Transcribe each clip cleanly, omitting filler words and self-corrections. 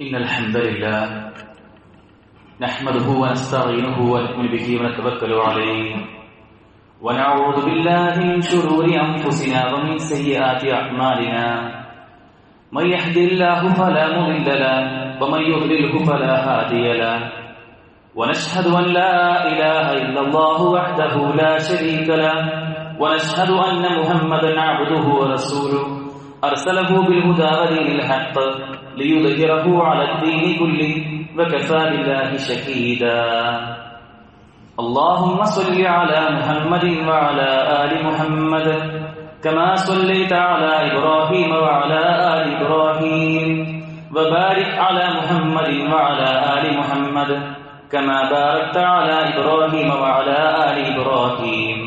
إن الحمد لله نحمده ونستعينه ونؤمن به ونتوكل عليه ونعوذ بالله من شرور أنفسنا ومن سيئات أعمالنا من يهد الله فلا مضل له ومن يضلله فلا هادي له ونشهد أن لا إله إلا الله وحده لا شريك له ونشهد أن محمدا عبده ورسوله أرسله بالهدى ودين الحق ليظهره على الدين كله وكفى بالله شهيدا اللهم صل على محمد وعلى آل محمد كما صليت على إبراهيم وعلى آل إبراهيم وبارك على محمد وعلى آل محمد كما باركت على إبراهيم وعلى آل إبراهيم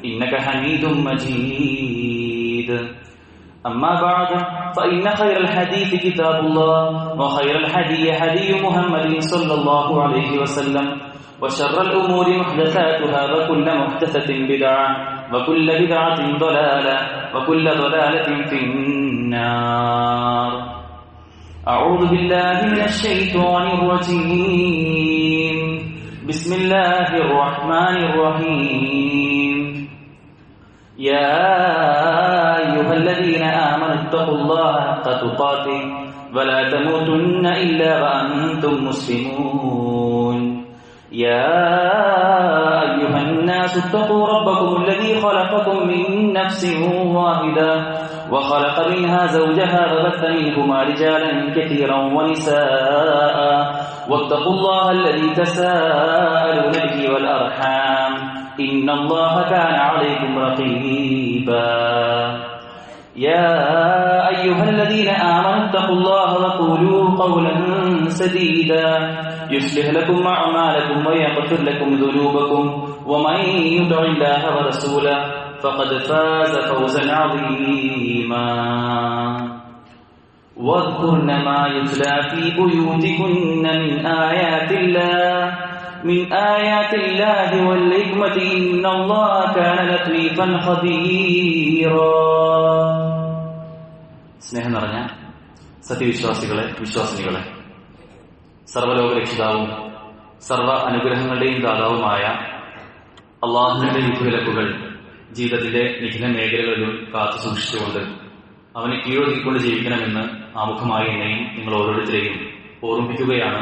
إنك حميد مجيد أما بعد فإن خير الحديث كتاب الله وخير الهدي هدي محمد صلى الله عليه وسلم وشر الأمور محدثاتها وكل محدثة بدعة وكل بدعة ضلالة وكل ضلالة في النار أعوذ بالله من الشيطان الرجيم بسم الله الرحمن الرحيم يا أيها الذين آمنوا اتقوا الله حق تقاته ولا تموتن إلا وأنتم مسلمون يا أيها الناس اتقوا ربكم الذي خلقكم من نفس واحدة وخلق منها زوجها وبث منهما رجالا كثيرا ونساء واتقوا الله الذي تساءلون به والأرحام إن الله كان عليكم رقيبا يا أيها الذين آمنوا اتقوا الله وقولوا قولا سديدا يصلح لكم أعمالكم ويغفر لكم ذنوبكم ومن يطع الله ورسوله فقد فاز فوزا عظيما واذكرن ما يتلى في بيوتكن من آيات الله والحكمة إن الله كان لطيفا خبيرا. സ്നേഹം നിറഞ്ഞ സത്യവിശ്വാസികളെ, വിശ്വാസിനികളെ, സർവ്വലോക രക്ഷിതാവും സർവ്വ അനുഗ്രഹങ്ങളുടെയും ദാതാവുമായ അള്ളാഹുവിന്റെ വിധിവിലക്കുകൾ ജീവിതത്തിന്റെ നിഖില മേഖലകളിലും കാത്തു സൂക്ഷിച്ചുകൊണ്ട് അവനെ കീഴൊതുക്കിക്കൊണ്ട് ജീവിക്കണമെന്ന് ആമുഖമായി എന്നെയും നിങ്ങൾ ഓരോരുത്തരെയും ഓർമ്മിപ്പിക്കുകയാണ്,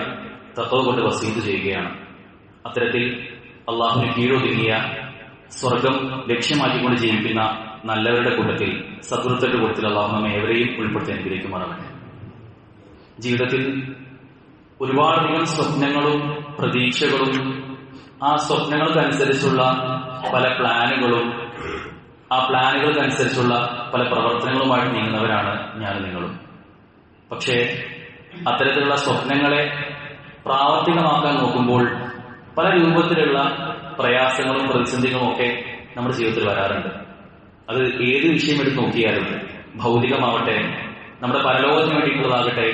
തഖ്വ കൊണ്ട് വസീയത്ത് ചെയ്യുകയാണ്. അത്തരത്തിൽ അള്ളാഹുവിന് കീഴൊതുങ്ങിയ സ്വർഗം ലക്ഷ്യമാക്കിക്കൊണ്ട് ജീവിക്കുന്ന നല്ലവരുടെ കൂട്ടത്തിൽ, സദ്വൃത്തരുടെ കൂട്ടത്തിൽ അള്ളാഹു നമ്മെ ഏവരെയും ഉൾപ്പെടുത്തി അനുഗ്രഹിക്കുമാറാകട്ടെ. ജീവിതത്തിൽ ഒരുപാടധികം സ്വപ്നങ്ങളും പ്രതീക്ഷകളും ആ സ്വപ്നങ്ങൾക്കനുസരിച്ചുള്ള പല പ്ലാനുകളും ആ പ്ലാനുകൾക്കനുസരിച്ചുള്ള പല പ്രവർത്തനങ്ങളുമായിട്ട് നീങ്ങുന്നവരാണ് ഞാനും നിങ്ങളും. പക്ഷേ അത്തരത്തിലുള്ള സ്വപ്നങ്ങളെ പ്രാവർത്തികമാക്കാൻ നോക്കുമ്പോൾ പല രൂപത്തിലുള്ള പ്രയാസങ്ങളും പ്രതിസന്ധികളും ഒക്കെ നമ്മുടെ ജീവിതത്തിൽ വരാറുണ്ട്. അത് ഏത് വിഷയം എടുത്ത് നോക്കിയാലും, ഭൗതികമാവട്ടെ നമ്മുടെ പരലോകത്തിന് വേണ്ടിയിട്ടുള്ളതാകട്ടെ,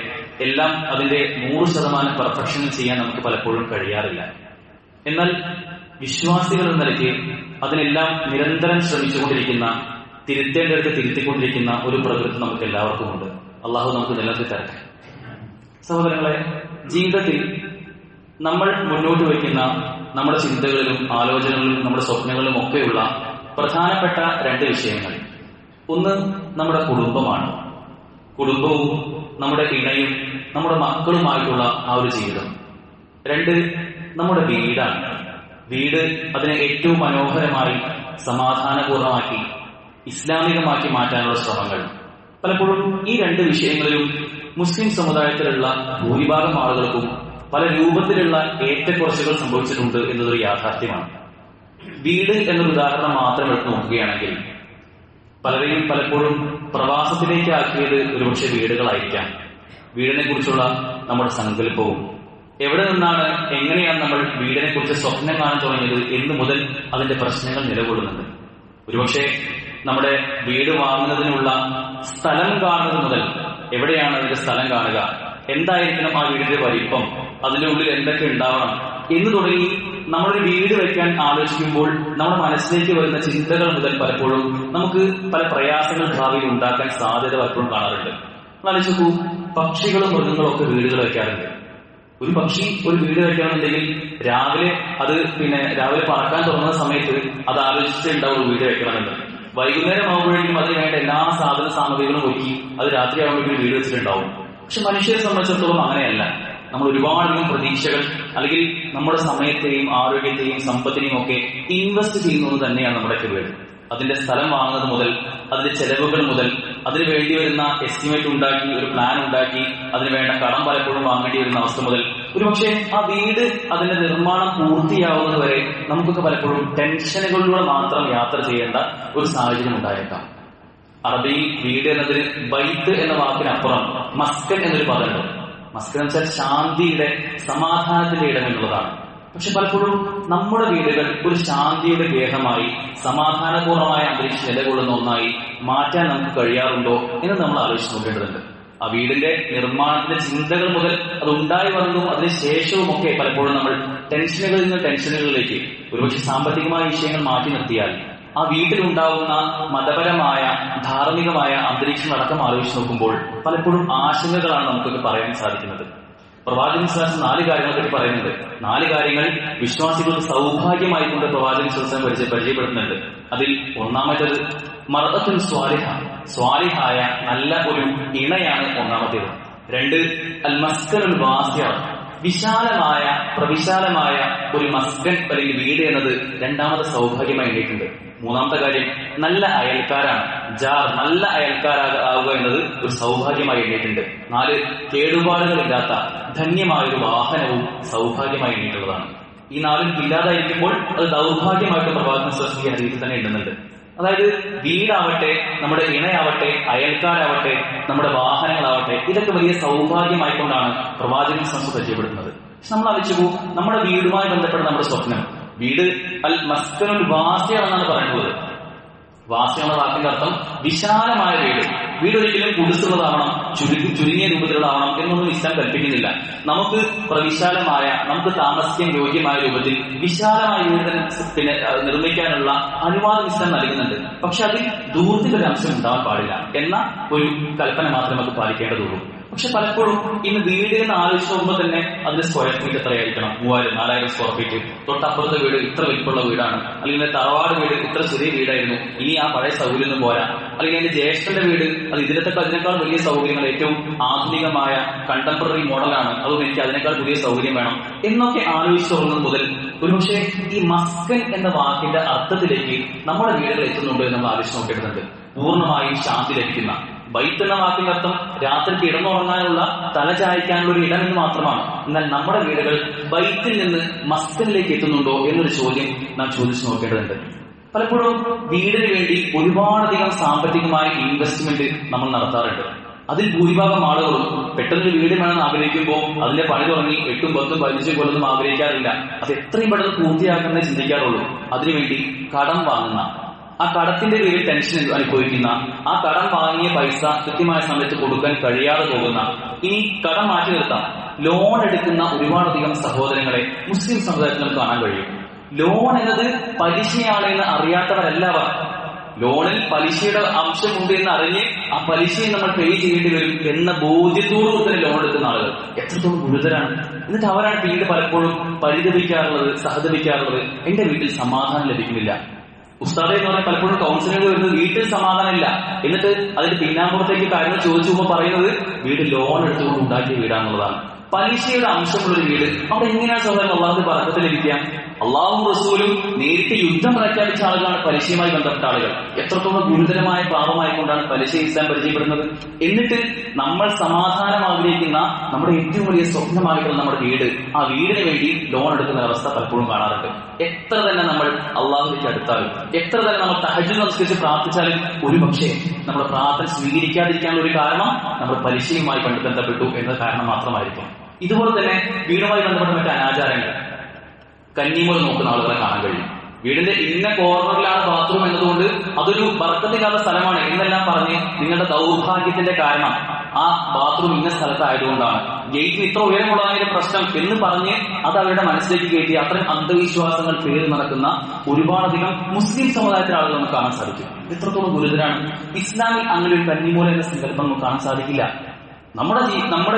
എല്ലാം അതിന്റെ 100% പെർഫെക്ഷനിൽ ചെയ്യാൻ നമുക്ക് പലപ്പോഴും കഴിയാറില്ല. എന്നാൽ വിശ്വാസികൾ എന്ന നിലയ്ക്ക് അതിനെല്ലാം നിരന്തരം ശ്രമിച്ചുകൊണ്ടിരിക്കുന്ന, തിരുത്തേണ്ടടുത്ത് തിരുത്തിക്കൊണ്ടിരിക്കുന്ന ഒരു പ്രകൃതി നമുക്ക് എല്ലാവർക്കും ഉണ്ട്. അള്ളാഹു നമുക്ക് നിലനിർത്തി തരട്ടെ. സഹോദരങ്ങളെ, ജീവിതത്തിൽ നമ്മൾ മുന്നോട്ട് വയ്ക്കുന്ന നമ്മുടെ ചിന്തകളിലും ആലോചനകളിലും നമ്മുടെ സ്വപ്നങ്ങളിലും ഒക്കെയുള്ള പ്രധാനപ്പെട്ട 2 വിഷയങ്ങൾ. ഒന്ന് നമ്മുടെ കുടുംബമാണ്. കുടുംബവും നമ്മുടെ ഇണയും നമ്മുടെ മക്കളുമായിട്ടുള്ള ആ ഒരു ജീവിതം. 2 നമ്മുടെ വീടാണ്. വീട് അതിനെ ഏറ്റവും മനോഹരമായി, സമാധാനപൂർണമാക്കി, ഇസ്ലാമികമാക്കി മാറ്റാനുള്ള ശ്രമങ്ങൾ. പലപ്പോഴും ഈ 2 വിഷയങ്ങളിലും മുസ്ലിം സമുദായത്തിലുള്ള ഭൂരിഭാഗം ആളുകൾക്കും പല രൂപത്തിലുള്ള ഏറ്റക്കുറച്ചുകൾ സംഭവിച്ചിട്ടുണ്ട് എന്നതൊരു യാഥാർത്ഥ്യമാണ്. വീട് എന്നൊരു ഉദാഹരണം മാത്രം എടുത്ത് നോക്കുകയാണെങ്കിൽ പലരെയും പലപ്പോഴും പ്രവാസത്തിലേക്ക് ആക്കിയത് ഒരുപക്ഷെ വീടുകളായിരിക്കാം. വീടിനെ കുറിച്ചുള്ള നമ്മുടെ സങ്കല്പവും, എവിടെ നിന്നാണ്, എങ്ങനെയാണ് നമ്മൾ വീടിനെ കുറിച്ച് സ്വപ്നം കാണാൻ തുടങ്ങിയത് എന്ന് മുതൽ അതിന്റെ പ്രശ്നങ്ങൾ നിലകൊള്ളുന്നുണ്ട്. ഒരുപക്ഷെ നമ്മുടെ വീട് വാങ്ങുന്നതിനുള്ള സ്ഥലം കാണുന്നത് മുതൽ, എവിടെയാണ് അതിന്റെ സ്ഥലം കാണുക, എന്തായിരിക്കണം ആ വീടിന്റെ വലിപ്പം, അതിന്റെ ഉള്ളിൽ എന്തൊക്കെ ഉണ്ടാവണം എന്ന് തുടങ്ങി നമ്മളൊരു വീട് വയ്ക്കാൻ ആലോചിക്കുമ്പോൾ നമ്മുടെ മനസ്സിലേക്ക് വരുന്ന ചിന്തകൾ മുതൽ പലപ്പോഴും നമുക്ക് പല പ്രയാസങ്ങൾ ഭാവിയിൽ ഉണ്ടാക്കാൻ സാധ്യത പലപ്പോഴും കാണാറുണ്ട്. ആലോചിക്കൂ, പക്ഷികളും മൃഗങ്ങളും ഒക്കെ വീടുകൾ വെക്കാറുണ്ട്. ഒരു പക്ഷി ഒരു വീട് വെക്കണമെന്നുണ്ടെങ്കിൽ രാവിലെ രാവിലെ പറക്കാൻ തുടങ്ങുന്ന സമയത്ത് അത് ആലോചിച്ചിട്ടുണ്ടാവും വീട് വെക്കണമെന്ന്. വൈകുന്നേരം ആകുമ്പോഴേക്കും അതിന് വേണ്ട എല്ലാ സാധന സാമഗ്രികളും ഒരുക്കി അത് രാത്രി ആകുമ്പോഴേക്കും വീട് വെച്ചിട്ടുണ്ടാവും. പക്ഷെ മനുഷ്യരെ സംബന്ധിച്ചിടത്തോളം അങ്ങനെയല്ല. നമ്മൾ ഒരുപാടധികം പ്രതീക്ഷകൾ അല്ലെങ്കിൽ നമ്മുടെ സമയത്തെയും ആരോഗ്യത്തെയും സമ്പത്തിനെയും ഒക്കെ ഇൻവെസ്റ്റ് ചെയ്യുന്നത് തന്നെയാണ് നമ്മുടെയൊക്കെ വീട്. അതിന്റെ സ്ഥലം വാങ്ങുന്നത് മുതൽ അതിന്റെ ചെലവുകൾ മുതൽ അതിന് വേണ്ടി വരുന്ന എസ്റ്റിമേറ്റ് ഉണ്ടാക്കി ഒരു പ്ലാൻ ഉണ്ടാക്കി അതിന് വേണ്ട കടം പലപ്പോഴും വാങ്ങേണ്ടി വരുന്ന അവസ്ഥ മുതൽ ഒരുപക്ഷെ ആ വീട് അതിന്റെ നിർമ്മാണം പൂർത്തിയാവുന്നത് വരെ നമുക്കൊക്കെ പലപ്പോഴും ടെൻഷനുകളിലൂടെ മാത്രം യാത്ര ചെയ്യേണ്ട ഒരു സാഹചര്യം ഉണ്ടായേക്കാം. അറബിയിൽ വീട് എന്നതിന് ബൈത്ത് എന്ന വാക്കിനപ്പുറം മസ്കൻ എന്നൊരു പദമുണ്ട്. മസ്കൻ എന്ന് വെച്ചാൽ ശാന്തിയുടെ സമാധാനത്തിന്റെ ഇടം എന്നുള്ളതാണ്. പക്ഷെ പലപ്പോഴും നമ്മുടെ വീടുകൾ ഒരു ശാന്തിയുടെ ഗേഹമായി സമാധാനപൂർണമായ അന്തരീക്ഷം നിലകൊള്ളുന്ന ഒന്നായി മാറ്റാൻ നമുക്ക് കഴിയാറുണ്ടോ എന്ന് നമ്മൾ ആലോചിച്ച് നോക്കേണ്ടതുണ്ട്. ആ വീടിന്റെ നിർമ്മാണത്തിന്റെ ചിന്തകൾ മുതൽ അത് ഉണ്ടായി വന്നതും അതിന് ശേഷവും ഒക്കെ പലപ്പോഴും നമ്മൾ ടെൻഷനുകളിൽ നിന്ന് ടെൻഷനുകളിലേക്ക് ഒരുപക്ഷെ സാമ്പത്തികമായ വിഷയങ്ങൾ മാറ്റി നിർത്തിയാൽ ആ വീട്ടിലുണ്ടാവുന്ന മതപരമായ ധാർമ്മികമായ അന്തരീക്ഷം അടക്കം ആലോചിച്ച് നോക്കുമ്പോൾ പലപ്പോഴും ആശങ്കകളാണ് നമുക്കൊക്കെ പറയാൻ സാധിക്കുന്നത്. പ്രവാചകൻ വിശ്വാസം 4 കാര്യങ്ങളെ പറ്റി പറയുന്നുണ്ട്. 4 കാര്യങ്ങൾ വിശ്വാസികൾക്ക് സൗഭാഗ്യമായിക്കൊണ്ട് പ്രവാചകൻ വിശ്വാസം പരിചയപ്പെടുത്തുന്നുണ്ട്. അതിൽ ഒന്നാമത്തേത് മർഅത്തുൻ സ്വാലിഹ, സ്വാലിഹായ നല്ല ഒരു ഇണയാണ് ഒന്നാമത്തേത്. 2 അൽ മസ്കനുൽ വാസിഅ, വിശാലമായ പ്രവിശാലമായ ഒരു മസ്കൻ അല്ലെങ്കിൽ വീട് എന്നത് രണ്ടാമത്തെ സൗഭാഗ്യമായി എണ്ണിയിട്ടുണ്ട്. 3ാമത്തെ കാര്യം നല്ല അയൽക്കാരാണ്, ജാർ, നല്ല അയൽക്കാരാവുക എന്നത് ഒരു സൗഭാഗ്യമായി എണ്ണിയിട്ടുണ്ട്. 4 കേടുപാടുകളില്ലാത്ത ധന്യമായൊരു വാഹനവും സൗഭാഗ്യമായി എണ്ണിയിട്ടുള്ളതാണ്. ഈ 4 ഇല്ലാതായിരിക്കുമ്പോൾ അത് ദൗർഭാഗ്യമായിട്ട് പ്രവാചകൻ സ്വീകരിക്കുന്ന രീതിയിൽ തന്നെ എണ്ണുന്നുണ്ട്. അതായത് വീടാവട്ടെ, നമ്മുടെ ഇണയാവട്ടെ, അയൽക്കാരാവട്ടെ, നമ്മുടെ വാഹനങ്ങളാവട്ടെ, ഇതൊക്കെ വലിയ സൗഭാഗ്യമായിക്കൊണ്ടാണ് പ്രവാചകൻ സംസ്ഥ പരിചയപ്പെടുത്തുന്നത്. പക്ഷെ നമ്മൾ ആലോചിച്ചു, നമ്മുടെ വീടുമായി ബന്ധപ്പെട്ട നമ്മുടെ സ്വപ്നം, വീട് അൽ മസ്കനുൽ വാസിഅ എന്നാണ് പറയുന്നത്. വാസിഅ എന്ന വാക്കിന്റെ അർത്ഥം വിശാലമായ വീട്. വീട് ഒരിക്കലും കുടിസുള്ളതാവണം, ചുരുങ്ങിയ രൂപത്തിലുള്ളതാവണം എന്നൊന്നും ഇസ്ലാം കൽപ്പിക്കുന്നില്ല. നമുക്ക് പ്രവിശാലമായ, നമുക്ക് താമസിക്കാൻ യോഗ്യമായ രൂപത്തിൽ വിശാലമായ വീട് നിർമ്മിക്കാനുള്ള അനുവാദം ഇസ്ലാം നൽകുന്നുണ്ട്. പക്ഷെ അതിൽ ദൂരത്തിന്റെ ഒരു അംശം ഉണ്ടാവാൻ പാടില്ല എന്ന ഒരു കൽപ്പന മാത്രമേ നമുക്ക് പാലിക്കേണ്ടതുള്ളൂ. പക്ഷെ പലപ്പോഴും ഇന്ന് വീട് എന്ന് ആലോചിച്ച് നോക്കുമ്പോൾ തന്നെ അതിന്റെ സ്ക്വയർ ഫീറ്റ് എത്രയായിരിക്കണം? 3000-4000 സ്ക്വയർ ഫീറ്റ്. തൊട്ടപ്പുറത്തെ വീട് ഇത്ര വലിപ്പമുള്ള വീടാണ്, അല്ലെങ്കിൽ തറവാട് വീട് ഇത്ര ചെറിയ വീടായിരുന്നു, ഇനി ആ പഴയ സൗകര്യം ഒന്നും പോരാ. അല്ലെങ്കിൽ എന്റെ ജ്യേഷ്ഠന്റെ വീട് അത് അതിനേക്കാൾ വലിയ സൗകര്യങ്ങൾ, ഏറ്റവും ആധുനികമായ കണ്ടംപററി മോഡലാണ്, അതുകൊണ്ട് എനിക്ക് അതിനേക്കാൾ പുതിയ സൗകര്യം വേണം എന്നൊക്കെ ആലോചിച്ച് തുടങ്ങുന്നത് മുതൽ ഒരുപക്ഷെ ഈ മസ്കൻ എന്ന വാക്കിന്റെ അർത്ഥത്തിലേക്ക് നമ്മുടെ വീടുകൾ എത്തുന്നുണ്ട് എന്ന് നമ്മൾ ആലോചിച്ച് നോക്കേണ്ടതുണ്ട്. പൂർണ്ണമായും ശാന്തി ലഭിക്കുന്ന, ബൈത്ത് എന്ന വാക്കിന്റെ അർത്ഥം രാത്രി കിടന്നുറങ്ങാനുള്ള, തലചായ്ക്കാനുള്ള ഒരു ഇടം എന്ന് മാത്രമാണ്. എന്നാൽ നമ്മുടെ വീടുകൾ ബൈത്തിൽ നിന്ന് മസ്കനിലേക്ക് എത്തുന്നുണ്ടോ എന്നൊരു ചോദ്യം നാം ചോദിച്ചു നോക്കേണ്ടതുണ്ട്. പലപ്പോഴും വീടിന് വേണ്ടി ഒരുപാടധികം സാമ്പത്തികമായ ഇൻവെസ്റ്റ്മെന്റ് നമ്മൾ നടത്താറുണ്ട്. അതിൽ ഭൂരിഭാഗം ആളുകളും പെട്ടെന്ന് വീട് വേണമെന്ന് ആഗ്രഹിക്കുമ്പോൾ അതിന്റെ പണി തുടങ്ങി 8, 10, 15 കൊല്ലൊന്നും ആഗ്രഹിക്കാറില്ല. അത് എത്രയും പെട്ടെന്ന് പൂർത്തിയാക്കുന്നേ ചിന്തിക്കാറുള്ളൂ. അതിനുവേണ്ടി കടം വാങ്ങുന്ന, ആ കടത്തിന്റെ പേരിൽ ടെൻഷൻ അനുഭവിക്കുന്ന, ആ കടം വാങ്ങിയ പൈസ കൃത്യമായ സമയത്ത് കൊടുക്കാൻ കഴിയാതെ പോകുന്ന, ഇനി കടം മാറ്റി നിർത്താം, ലോൺ എടുക്കുന്ന ഒരുപാടധികം സഹോദരങ്ങളെ മുസ്ലിം സമുദായത്തിൽ നമുക്ക് കാണാൻ കഴിയും. ലോൺ എന്നത് പലിശയാണെന്ന് അറിയാത്തവരല്ലവർ. ലോണിൽ പലിശയുടെ അംശമുണ്ട് എന്ന് അറിഞ്ഞ് ആ പലിശയെ നമ്മൾ പേ ചെയ്യേണ്ടി വരും എന്ന ബോധ്യത്തോടു തന്നെ ലോൺ എടുക്കുന്ന ആളുകൾ എത്രത്തോളം ഗുരുതരാണ്. എന്നിട്ട് അവരാണ് പിന്നീട് പലപ്പോഴും പരിതപിക്കാറുള്ളത്, സഹതപിക്കാറുള്ളത്, എന്റെ വീട്ടിൽ സമാധാനം ലഭിക്കുന്നില്ല. ഉസ്താദെ എന്ന് പറഞ്ഞാൽ പലപ്പോഴും കൗൺസിലിംഗ് വരുന്നത് വീട്ടിൽ സമാധാനമില്ല, എന്നിട്ട് അതിന്റെ പിന്നാമ്പുറത്തേക്ക് കാര്യങ്ങൾ ചോദിച്ചു പോകുമ്പോൾ പറയുന്നത് വീട് ലോൺ എടുത്തുകൊണ്ട് ഉണ്ടാക്കിയ വീടാന്നുള്ളതാണ്. പലിശയുടെ അംശമുള്ളൊരു വീട് അവിടെ എങ്ങനെയാണ് സഹോദരൻ അള്ളാഹുവിന്റെ ബർക്കത്ത് ലഭിക്കുക? അള്ളാഹും റസൂലും നേരിട്ട് യുദ്ധം പ്രഖ്യാപിച്ച ആളുകളാണ് പലിശയുമായി ബന്ധപ്പെട്ട ആളുകൾ. എത്രത്തോളം ഗുരുതരമായ പാപമായിക്കൊണ്ടാണ് പലിശ ഇസ്ലാം പരിചയപ്പെടുന്നത്. എന്നിട്ട് നമ്മൾ സമാധാനം ആഗ്രഹിക്കുന്ന നമ്മുടെ ഏറ്റവും വലിയ സ്വപ്നമായിട്ടുള്ള നമ്മുടെ വീട്, ആ വീടിന് വേണ്ടി ലോൺ എടുക്കുന്ന അവസ്ഥ പലപ്പോഴും കാണാറുണ്ട്. എത്ര തന്നെ നമ്മൾ അള്ളാഹുവിലേക്ക് അടുത്താലും, എത്ര തന്നെ നമ്മൾ തഹജ്ജുദ് നമസ്കരിച്ച് പ്രാർത്ഥിച്ചാലും ഒരുപക്ഷെ നമ്മുടെ പ്രാർത്ഥന സ്വീകരിക്കാതിരിക്കാനുള്ള ഒരു കാരണം നമ്മൾ പലിശയുമായി ബന്ധപ്പെട്ടു എന്ന കാരണം മാത്രമായിരിക്കും. ഇതുപോലെ തന്നെ വീടുമായി ബന്ധപ്പെട്ട മറ്റ് അനാചാരങ്ങൾ, കന്നിമൂല നോക്കുന്ന ആളുകളെ കാണാൻ കഴിയും. വീടിന്റെ ഇന്ന കോർണറിലാണ് ബാത്റൂം എന്നതുകൊണ്ട് അതൊരു ബർക്കത്തില്ലാത്ത സ്ഥലമാണ് എന്നെല്ലാം പറഞ്ഞ് നിങ്ങളുടെ ദൗർഭാഗ്യത്തിന്റെ കാരണം ആ ബാത്റൂം ഇന്ന സ്ഥലത്തായതുകൊണ്ടാണ്, ഗേറ്റിന് ഇത്ര ഉയരമുള്ളതിന്റെ പ്രശ്നം എന്ന് പറഞ്ഞ് അത് അവരുടെ മനസ്സിലേക്ക് കയറ്റി അത്തരം അന്ധവിശ്വാസങ്ങൾ പേര് നടക്കുന്ന ഒരുപാടധികം മുസ്ലിം സമുദായത്തിലെ ആളുകൾ നമുക്ക് കാണാൻ സാധിക്കും. എത്രത്തോളം ഗുരുതരാണ്. ഇസ്ലാമിൽ അങ്ങനെ ഒരു കന്നിമൂല എന്ന സങ്കല്പം നമുക്ക് കാണാൻ സാധിക്കില്ല. നമ്മുടെ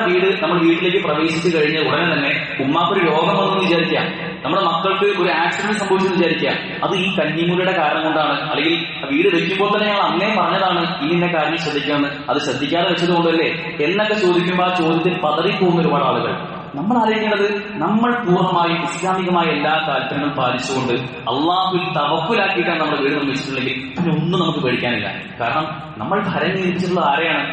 വീട്, നമ്മൾ വീട്ടിലേക്ക് പ്രവേശിച്ചു കഴിഞ്ഞ ഉടനെ തന്നെ ഉമ്മാക്കൊരു രോഗം വന്നെന്ന് വിചാരിക്കാം, നമ്മുടെ മക്കൾക്ക് ഒരു ആക്സിഡന്റ് സംഭവിച്ചെന്ന് വിചാരിക്കാം. അത് ഈ കഞ്ഞിമൂലയുടെ കാരണം കൊണ്ടാണ്, അല്ലെങ്കിൽ വീട് വെക്കുമ്പോൾ തന്നെ ഞങ്ങൾ അന്നേ പറഞ്ഞതാണ് ഇന്ന കാര്യം ശ്രദ്ധിക്കണമെന്ന്, അത് ശ്രദ്ധിക്കാതെ വെച്ചത് കൊണ്ടല്ലേ എന്നൊക്കെ ചോദിക്കുമ്പോൾ ആ ചോദ്യത്തിൽ പതറിപ്പോകുന്ന ഒരുപാട് ആളുകൾ. നമ്മൾ ആലോചിക്കേണ്ടത്, നമ്മൾ പൂർണ്ണമായും ഇസ്ലാമികമായ എല്ലാ താല്പര്യങ്ങളും പാലിച്ചുകൊണ്ട് അള്ളാഹുവിൽ തവക്കുലാക്കിയിട്ടാണ് നമ്മുടെ വീട് നിർമ്മിച്ചിട്ടുണ്ടെങ്കിൽ പിന്നെ ഒന്നും നമുക്ക് പേടിക്കാനില്ല. കാരണം നമ്മൾ ഭരം നിർമ്മിച്ചിട്ടുള്ളത് ആരെയാണ്?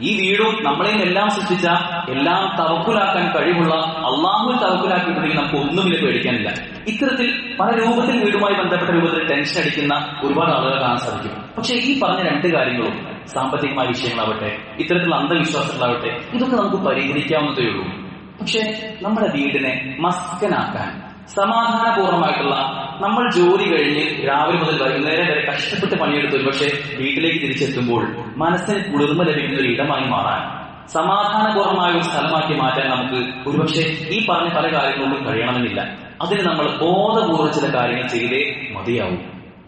ഈ വീടും നമ്മളെയും എല്ലാം സൃഷ്ടിച്ച, എല്ലാം തവക്കുലാക്കാൻ കഴിവുള്ള അള്ളാഹുവിൽ തവക്കുലാക്കിയിട്ടുണ്ടെങ്കിൽ നമുക്ക് ഒന്നുമില്ല, പേടിക്കാനില്ല. ഇത്തരത്തിൽ പല രൂപത്തിൽ വീടുമായി ബന്ധപ്പെട്ട രൂപത്തിൽ ടെൻഷൻ അടിക്കുന്ന ഒരുപാട് ആളുകൾ കാണാൻ സാധിക്കും. പക്ഷെ ഈ പറഞ്ഞ രണ്ട് കാര്യങ്ങളും, സാമ്പത്തികമായ വിഷയങ്ങളാവട്ടെ, ഇത്തരത്തിലുള്ള അന്ധവിശ്വാസങ്ങളാവട്ടെ, ഇതൊക്കെ നമുക്ക് പരിഹരിക്കാവുന്നതേ ഉള്ളൂ. പക്ഷെ നമ്മുടെ വീടിനെ മസ്കനാക്കാൻ, സമാധാനപൂർണമായിട്ടുള്ള, നമ്മൾ ജോലി കഴിഞ്ഞ് രാവിലെ മുതൽ വൈകുന്നേരം വരെ കഷ്ടപ്പെട്ട് പണിയെടുത്ത് പക്ഷെ വീട്ടിലേക്ക് തിരിച്ചെത്തുമ്പോൾ മനസ്സിന് കുളിർമ ലഭിക്കുന്ന ഒരു ഇടമായി മാറാൻ, സമാധാനപൂർണമായ ഒരു സ്ഥലമാക്കി മാറ്റാൻ നമുക്ക് ഒരുപക്ഷെ ഈ പറഞ്ഞ പല കാര്യങ്ങളൊന്നും കഴിയണമെന്നില്ല. അതിന് നമ്മൾ ബോധപൂർവ്വം ചില കാര്യങ്ങൾ ചെയ്തേ മതിയാവും.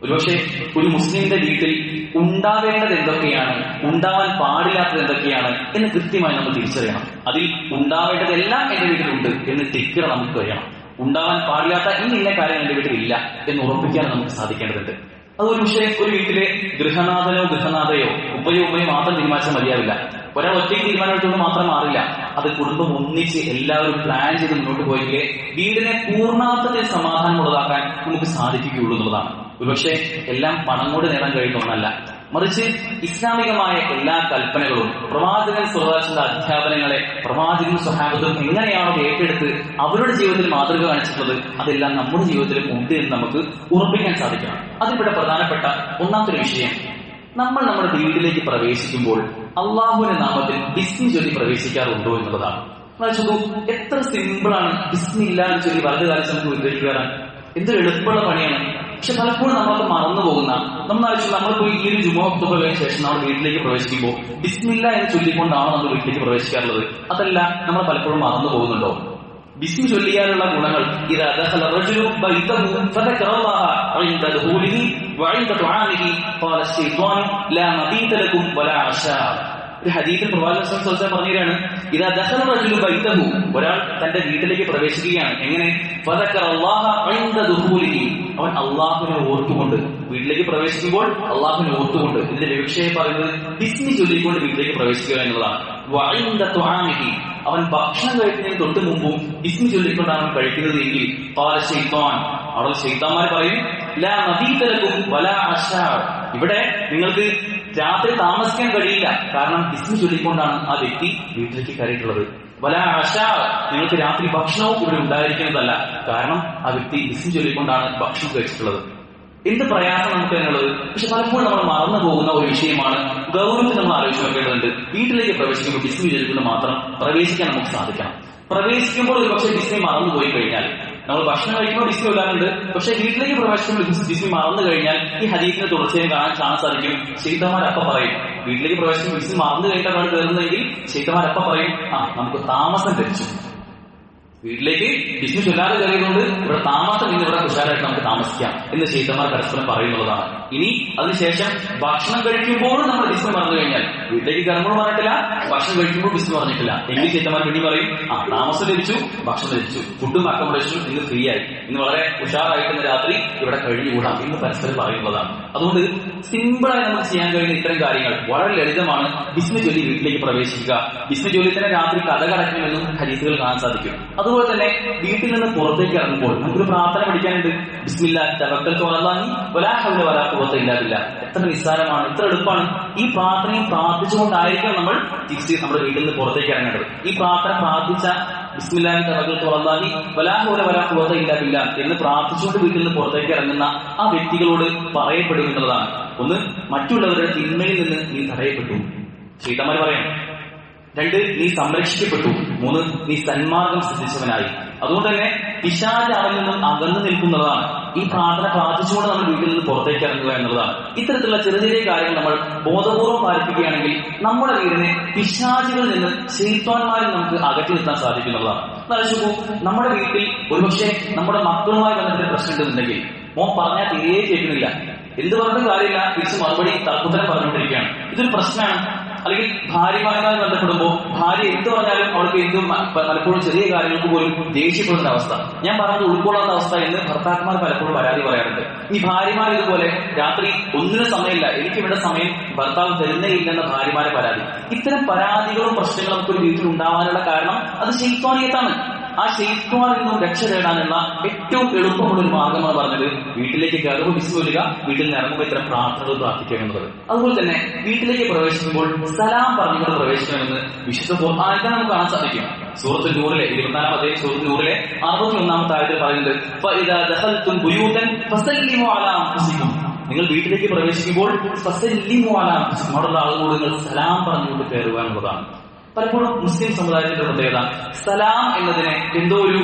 ഒരുപക്ഷെ ഒരു മുസ്ലിമിന്റെ വീട്ടിൽ ഉണ്ടാവേണ്ടത് എന്തൊക്കെയാണ്, ഉണ്ടാവാൻ പാടില്ലാത്തത് എന്തൊക്കെയാണ് എന്ന് കൃത്യമായി നമ്മൾ തിരിച്ചറിയണം. അതിൽ ഉണ്ടാവേണ്ടതെല്ലാം എന്റെ വീട്ടിലുണ്ട് എന്ന് ടിക്കർ നമുക്ക് കഴിയണം. ഉണ്ടാവാൻ പാടില്ലാത്ത ഇന്ന കാര്യം എന്റെ വീട്ടിലില്ല എന്ന് ഉറപ്പിക്കാൻ നമുക്ക് സാധിക്കേണ്ടതുണ്ട്. അതൊരു പക്ഷേ ഒരു വീട്ടിലെ ഗൃഹനാഥയോ ഉപ്പയോ മാത്രം തീരുമാനിച്ചാൽ മതിയാവില്ല. ഒരാൾ ഒറ്റയ്ക്ക് തീരുമാനമെടുത്തുകൊണ്ട് മാത്രം മാറില്ല. അത് കുടുംബം ഒന്നിച്ച് എല്ലാവരും പ്ലാൻ ചെയ്ത് മുന്നോട്ട് പോയെങ്കിലേ വീടിനെ പൂർണ്ണാർത്ഥത്തിൽ സമാധാനമുള്ളതാക്കാൻ നമുക്ക് സാധിക്കുകയുള്ളൂ എന്നുള്ളതാണ്. ഒരുപക്ഷെ എല്ലാം പണം കൊണ്ട് നേടാൻ കഴിയുന്ന ഒന്നല്ല, മറിച്ച് ഇസ്ലാമികമായ എല്ലാ കൽപ്പനകളും, പ്രവാചകൻ സ്വല്ലല്ലാഹു അധ്യാപനങ്ങളെ പ്രവാചകനും സ്വഹാബത്തും എങ്ങനെയാണോ ഏറ്റെടുത്ത് അവരുടെ ജീവിതത്തിൽ മാതൃക കാണിച്ചിട്ടുള്ളത്, അതെല്ലാം നമ്മുടെ ജീവിതത്തിലും ഉണ്ട് എന്ന് നമുക്ക് ഉറപ്പിക്കാൻ സാധിക്കണം. അതിവിടെ പ്രധാനപ്പെട്ട ഒന്നാമത്തെ വിഷയം, നമ്മൾ നമ്മുടെ വീട്ടിലേക്ക് പ്രവേശിക്കുമ്പോൾ അള്ളാഹുവിന്റെ നാമത്തിൽ ബിസ്മി ചൊല്ലി പ്രവേശിക്കാറുണ്ടോ എന്നുള്ളതാണ്. എത്ര സിമ്പിളാണ് ബിസ്മില്ലാ എന്ന് ചൊല്ലി വലതു കാലത്ത് നമുക്ക് ഉദ്ദേശിക്കാറാണ്. എന്തൊരു എളുപ്പമുള്ള പണിയാണ്. പക്ഷെ പലപ്പോഴും നമ്മളൊക്കെ മറന്നു പോകുന്ന, നമ്മളിപ്പോ ഈ ഒരു ജുമുഅ കഴിഞ്ഞ ശേഷം നമ്മൾ വീട്ടിലേക്ക് പ്രവേശിക്കുമ്പോൾ ബിസ്മില്ല എന്ന് ചൊല്ലിക്കൊണ്ടാണോ നമ്മൾ വീട്ടിലേക്ക് പ്രവേശിക്കാറുള്ളത്? അതല്ല, നമ്മൾ പലപ്പോഴും മറന്നു പോകുന്നുണ്ടോ? ബിസ്മി ചൊല്ലിയാലുള്ള ഗുണങ്ങൾ, ഇദാ ദഖല റജുലു ബൈതഹു ഫദക്കറല്ലാഹ ഇൻദ ദുഖൂലിഹി വഇൻദ തുആമിഹി ഖാല അശ്ശൈത്വാനു ലാ മബീത ലക്കും വലാ അശാ. ഒരു ഹദീസിൽ പ്രവാചകൻ സ്വല്ലല്ലാഹു അലൈഹി വസല്ലം പറഞ്ഞിട്ടാണ്, ഇദാ ദഖല റജുലു ബൈതഹു, ഒരാൾ തന്റെ വീട്ടിലേക്ക് പ്രവേശിക്കുകയാണ്. എങ്ങനെ? ഫദക്കറല്ലാഹ ഇൻദ ദുഖൂലിഹി, അവൻ അള്ളാഹുവിനെ ഓർത്തുകൊണ്ട് വീട്ടിലേക്ക് പ്രവേശിക്കുമ്പോൾ അള്ളാഹുവിനെ ഓർത്തുകൊണ്ട്. ഇതിന്റെ വിവക്ഷയെ പറയുന്നത് ബിസ്മി ചൊല്ലിക്കൊണ്ട് വീട്ടിലേക്ക് പ്രവേശിക്കുക എന്നുള്ളതാണ്. വഇൻദ തുആമിഹി, അവൻ ഭക്ഷണം കഴിക്കുന്നതിന് തൊട്ട് മുമ്പും ബിസ്മി ചൊല്ലിക്കൊണ്ടാണ് അവൻ കഴിക്കുന്നത് എങ്കിൽ ഖാല ശൈത്വാൻ, അവിടെ ശൈത്താന്മാർ പറയും ലാ മബീത ലക്കും വലാ അശാ, ഇവിടെ നിങ്ങൾക്ക് രാത്രി താമസിക്കാൻ കഴിയില്ല, കാരണം ബിസ്മി ചൊല്ലിക്കൊണ്ടാണ് ആ വ്യക്തി വീട്ടിലേക്ക് കയറിയിട്ടുള്ളത്. വലാ അശാ, നിങ്ങൾക്ക് രാത്രി ഭക്ഷണവും ഇവിടെ ഉണ്ടായിരിക്കുന്നതല്ല, കാരണം ആ വ്യക്തി ബിസ്മി ചൊല്ലിക്കൊണ്ടാണ് ഭക്ഷണം കഴിച്ചിട്ടുള്ളത്. എന്ത് പ്രയാസം നമുക്ക് അതിനുള്ളത്. പക്ഷെ പലപ്പോഴും നമ്മൾ മറന്നു പോകുന്ന ഒരു വിഷയമാണ്, ഗൗരവത്തിൽ നമ്മൾ ആലോചിച്ച് നോക്കേണ്ടതുണ്ട്. വീട്ടിലേക്ക് പ്രവേശിക്കുമ്പോൾ ബിസ്മി ചൊല്ലിക്കൊണ്ട് മാത്രം പ്രവേശിക്കാൻ നമുക്ക് സാധിക്കണം. പ്രവേശിക്കുമ്പോൾ ഒരു പക്ഷേ ബിസ്മി മറന്നു പോയി കഴിഞ്ഞാൽ, നമ്മൾ ഭക്ഷണം കഴിക്കുമ്പോൾ ബിസ്മി ഇല്ലാറുണ്ട്, പക്ഷെ വീട്ടിലേക്ക് പ്രവേശിക്കുമ്പോൾ ബിസ്മി മറന്നു കഴിഞ്ഞാൽ ഈ ഹദീസിന്റെ തുടർച്ചയായി കാണാൻ സാധിക്കും, ശൈത്താന്മാരപ്പ പറയും, വീട്ടിലേക്ക് പ്രവേശിക്കുമ്പോൾ ബിസ്മി മറന്നു കഴിഞ്ഞിട്ടാണ് കയറുന്നതെങ്കിൽ ശൈത്താന്മാരപ്പ പറയും, നമുക്ക് താമസം ധരിച്ചു, വീട്ടിലേക്ക് ബിസ്മി ചൊല്ലാതെ കയറിയതുകൊണ്ട് ഇവിടെ താമസം ഇന്ന് ഇവിടെ കുശാലായിട്ട് നമുക്ക് താമസിക്കാം എന്ന് ശൈത്താന്മാർ പരസ്പരം പറയുന്നതാണ്. ഇനി അതിനുശേഷം ഭക്ഷണം കഴിക്കുമ്പോഴും നമ്മൾ ബിസ്മി മറന്നു കഴിഞ്ഞാൽ, വീട്ടിലേക്ക് കയറുമ്പോൾ പറഞ്ഞിട്ടില്ല, ഭക്ഷണം കഴിക്കുമ്പോൾ ബിസ്മി പറഞ്ഞിട്ടില്ല എങ്കിൽ ശൈത്താന്മാർ വേണ്ടി പറയും, താമസം ലഭിച്ചു, ഭക്ഷണം ലഭിച്ചു, ഫുഡും അക്കോമഡേഷനും ഇന്ന് ഫ്രീ ആയി, ഇന്ന് വളരെ ഉഷാറായിട്ട് ഇന്ന് രാത്രി ഇവിടെ കഴിഞ്ഞുകൂടാം എന്ന് പരസ്പരം പറയുന്നതാണ്. അതുകൊണ്ട് സിമ്പിളായി നമുക്ക് ചെയ്യാൻ കഴിയുന്ന ഇത്തരം കാര്യങ്ങൾ വളരെ ലളിതമാണ്. ബിസ്മി ചൊല്ലി വീട്ടിലേക്ക് പ്രവേശിക്കുക. ബിസ്മി ചൊല്ലി തന്നെ രാത്രി കഥ കടക്കുമെന്നും ഹദീസുകൾ കാണാൻ സാധിക്കും. അതുപോലെ തന്നെ വീട്ടിൽ നിന്ന് പുറത്തേക്ക് ഇറങ്ങുമ്പോൾ നമുക്കൊരു പ്രാർത്ഥന പഠിക്കാനുണ്ട്, ബിസ്മില്ലാഹി തവക്കൽതു അലല്ലാഹി വലാ ഹൗല വലാ ഖുവത ഇല്ലാ ബില്ലാഹ്. എത്ര നിസ്സാരമാണ്, എത്ര എളുപ്പമാണ്. ഈ പ്രാർത്ഥനയും പ്രാർത്ഥിച്ചുകൊണ്ടായിരിക്കും നമ്മൾ തിരിച്ച് നമ്മുടെ വീട്ടിൽ നിന്ന് പുറത്തേക്ക് ഇറങ്ങേണ്ടത്. ഈ പ്രാർത്ഥന പ്രാർത്ഥിച്ച ബിസ്മില്ലാഹി തവക്കൽതു അലല്ലാഹി വലാ ഹൗല വലാ ഖുവത ഇല്ലാ ബില്ലാഹ് എന്ന് പ്രാർത്ഥിച്ചുകൊണ്ട് വീട്ടിൽ നിന്ന് പുറത്തേക്ക് ഇറങ്ങുന്ന ആ വ്യക്തികളോട് പറയപ്പെടുമെന്നുള്ളതാണ്. ഒന്ന്, മറ്റുള്ളവരുടെ തിന്മയിൽ നിന്ന് നീ തടയപ്പെട്ടു, ശൈത്താന്മാർ പറയാം. 2, നീ സംരക്ഷിക്കപ്പെട്ടു. 3, നീ സന്മാർഗം സിദ്ധിച്ചവനായി. അതുകൊണ്ട് തന്നെ പിശാച് അവനിൽ നിന്നും അകന്നു നിൽക്കുന്നതാണ്. ഈ പ്രാർത്ഥന പ്രാർത്ഥിച്ചുകൊണ്ട് നമ്മൾ വീട്ടിൽ നിന്ന് പുറത്തേക്ക് ഇറങ്ങുക എന്നുള്ളതാണ്. ഇത്തരത്തിലുള്ള ചെറിയ ചെറിയ കാര്യങ്ങൾ നമ്മൾ ബോധപൂർവ്വം പാലിക്കുകയാണെങ്കിൽ നമ്മുടെ വീടിനെ പിശാചുകളിൽ നിന്ന്, ശൈത്താന്മാരിൽ നമുക്ക് അകറ്റി നിർത്താൻ സാധിക്കുന്നതാണ്. ആലോചിക്കൂ, നമ്മുടെ വീട്ടിൽ ഒരുപക്ഷെ നമ്മുടെ മക്കളുമായി ബന്ധപ്പെട്ട പ്രശ്നം ഉണ്ടെന്നുണ്ടെങ്കിൽ, മോൻ പറഞ്ഞാൽ തീരെ കേൾക്കുന്നില്ല, എന്ത് പറഞ്ഞിട്ടും കാര്യമില്ല, തിരിച്ച് മറുപടി തർക്കുത്തരം പറഞ്ഞുകൊണ്ടിരിക്കുകയാണ്, ഇതൊരു പ്രശ്നമാണ്. അല്ലെങ്കിൽ ഭാര്യമാരുമായി ബന്ധപ്പെടുമ്പോൾ ഭാര്യ എന്ത് പറഞ്ഞാലും അവൾക്ക് എന്തും പലപ്പോഴും ചെറിയ കാര്യങ്ങൾക്ക് പോലും ദേഷ്യപ്പെടുന്ന അവസ്ഥ, ഞാൻ പറഞ്ഞത് ഉൾക്കൊള്ളുന്ന അവസ്ഥ എന്ന് ഭർത്താക്കന്മാർ പലപ്പോഴും പരാതി പറയാറുണ്ട്. ഈ ഭാര്യമാർ ഇതുപോലെ രാത്രി ഒന്നിനും സമയമില്ല, എനിക്കിവിടെ സമയം ഭർത്താവ് തരുന്നേ ഇല്ലെന്ന ഭാര്യമാരെ പരാതി. ഇത്തരം പരാതികളും പ്രശ്നങ്ങളും നമുക്കൊരു വീട്ടിൽ ഉണ്ടാവാനുള്ള കാരണം അത് ശൈത്വാനിയത്താണ്. ആ ശൈത്വാനിൽ നിന്നും രക്ഷ തേടാനുള്ള ഏറ്റവും എളുപ്പമുള്ള ഒരു മാർഗമാണ് പറഞ്ഞത് വീട്ടിലേക്ക് കയറുമ്പോൾ വിശ്വസിക്കുക, വീട്ടിൽ നിന്ന് ഇറങ്ങുമ്പോൾ ഇത്തരം പ്രാർത്ഥനകൾ പ്രാർത്ഥിക്കേണ്ടത്. അതുപോലെ തന്നെ വീട്ടിലേക്ക് പ്രവേശിക്കുമ്പോൾ സലാം പറഞ്ഞുകൊണ്ട് പ്രവേശിക്കണമെന്ന് വിശുദ്ധ ഖുർആനിൽ നമുക്ക് കാണാൻ സാധിക്കും. സൂറത്തുൽ നൂറിലെ 24-ാം അധ്യായം സൂറത്തുൽ നൂറിലെ 61-ാമത്തെ ആയത്തിൽ പറയുന്നത് ഫഇദാ ദഖൽതും ബുയൂതൻ ഫസല്ലിമു അലാ അൻഫുസികും, നിങ്ങൾ വീട്ടിലേക്ക് പ്രവേശിക്കുമ്പോൾ ഫസല്ലിമു അലാ അൻഫുസികും, അവിടെയുള്ള ആളുകളോട് നിങ്ങൾ സലാം പറഞ്ഞുകൊണ്ട് കയറുക എന്നുള്ളതാണ്. പലപ്പോഴും മുസ്ലിം സമുദായത്തിന്റെ പ്രത്യേകത സലാം എന്നതിനെ എന്തോ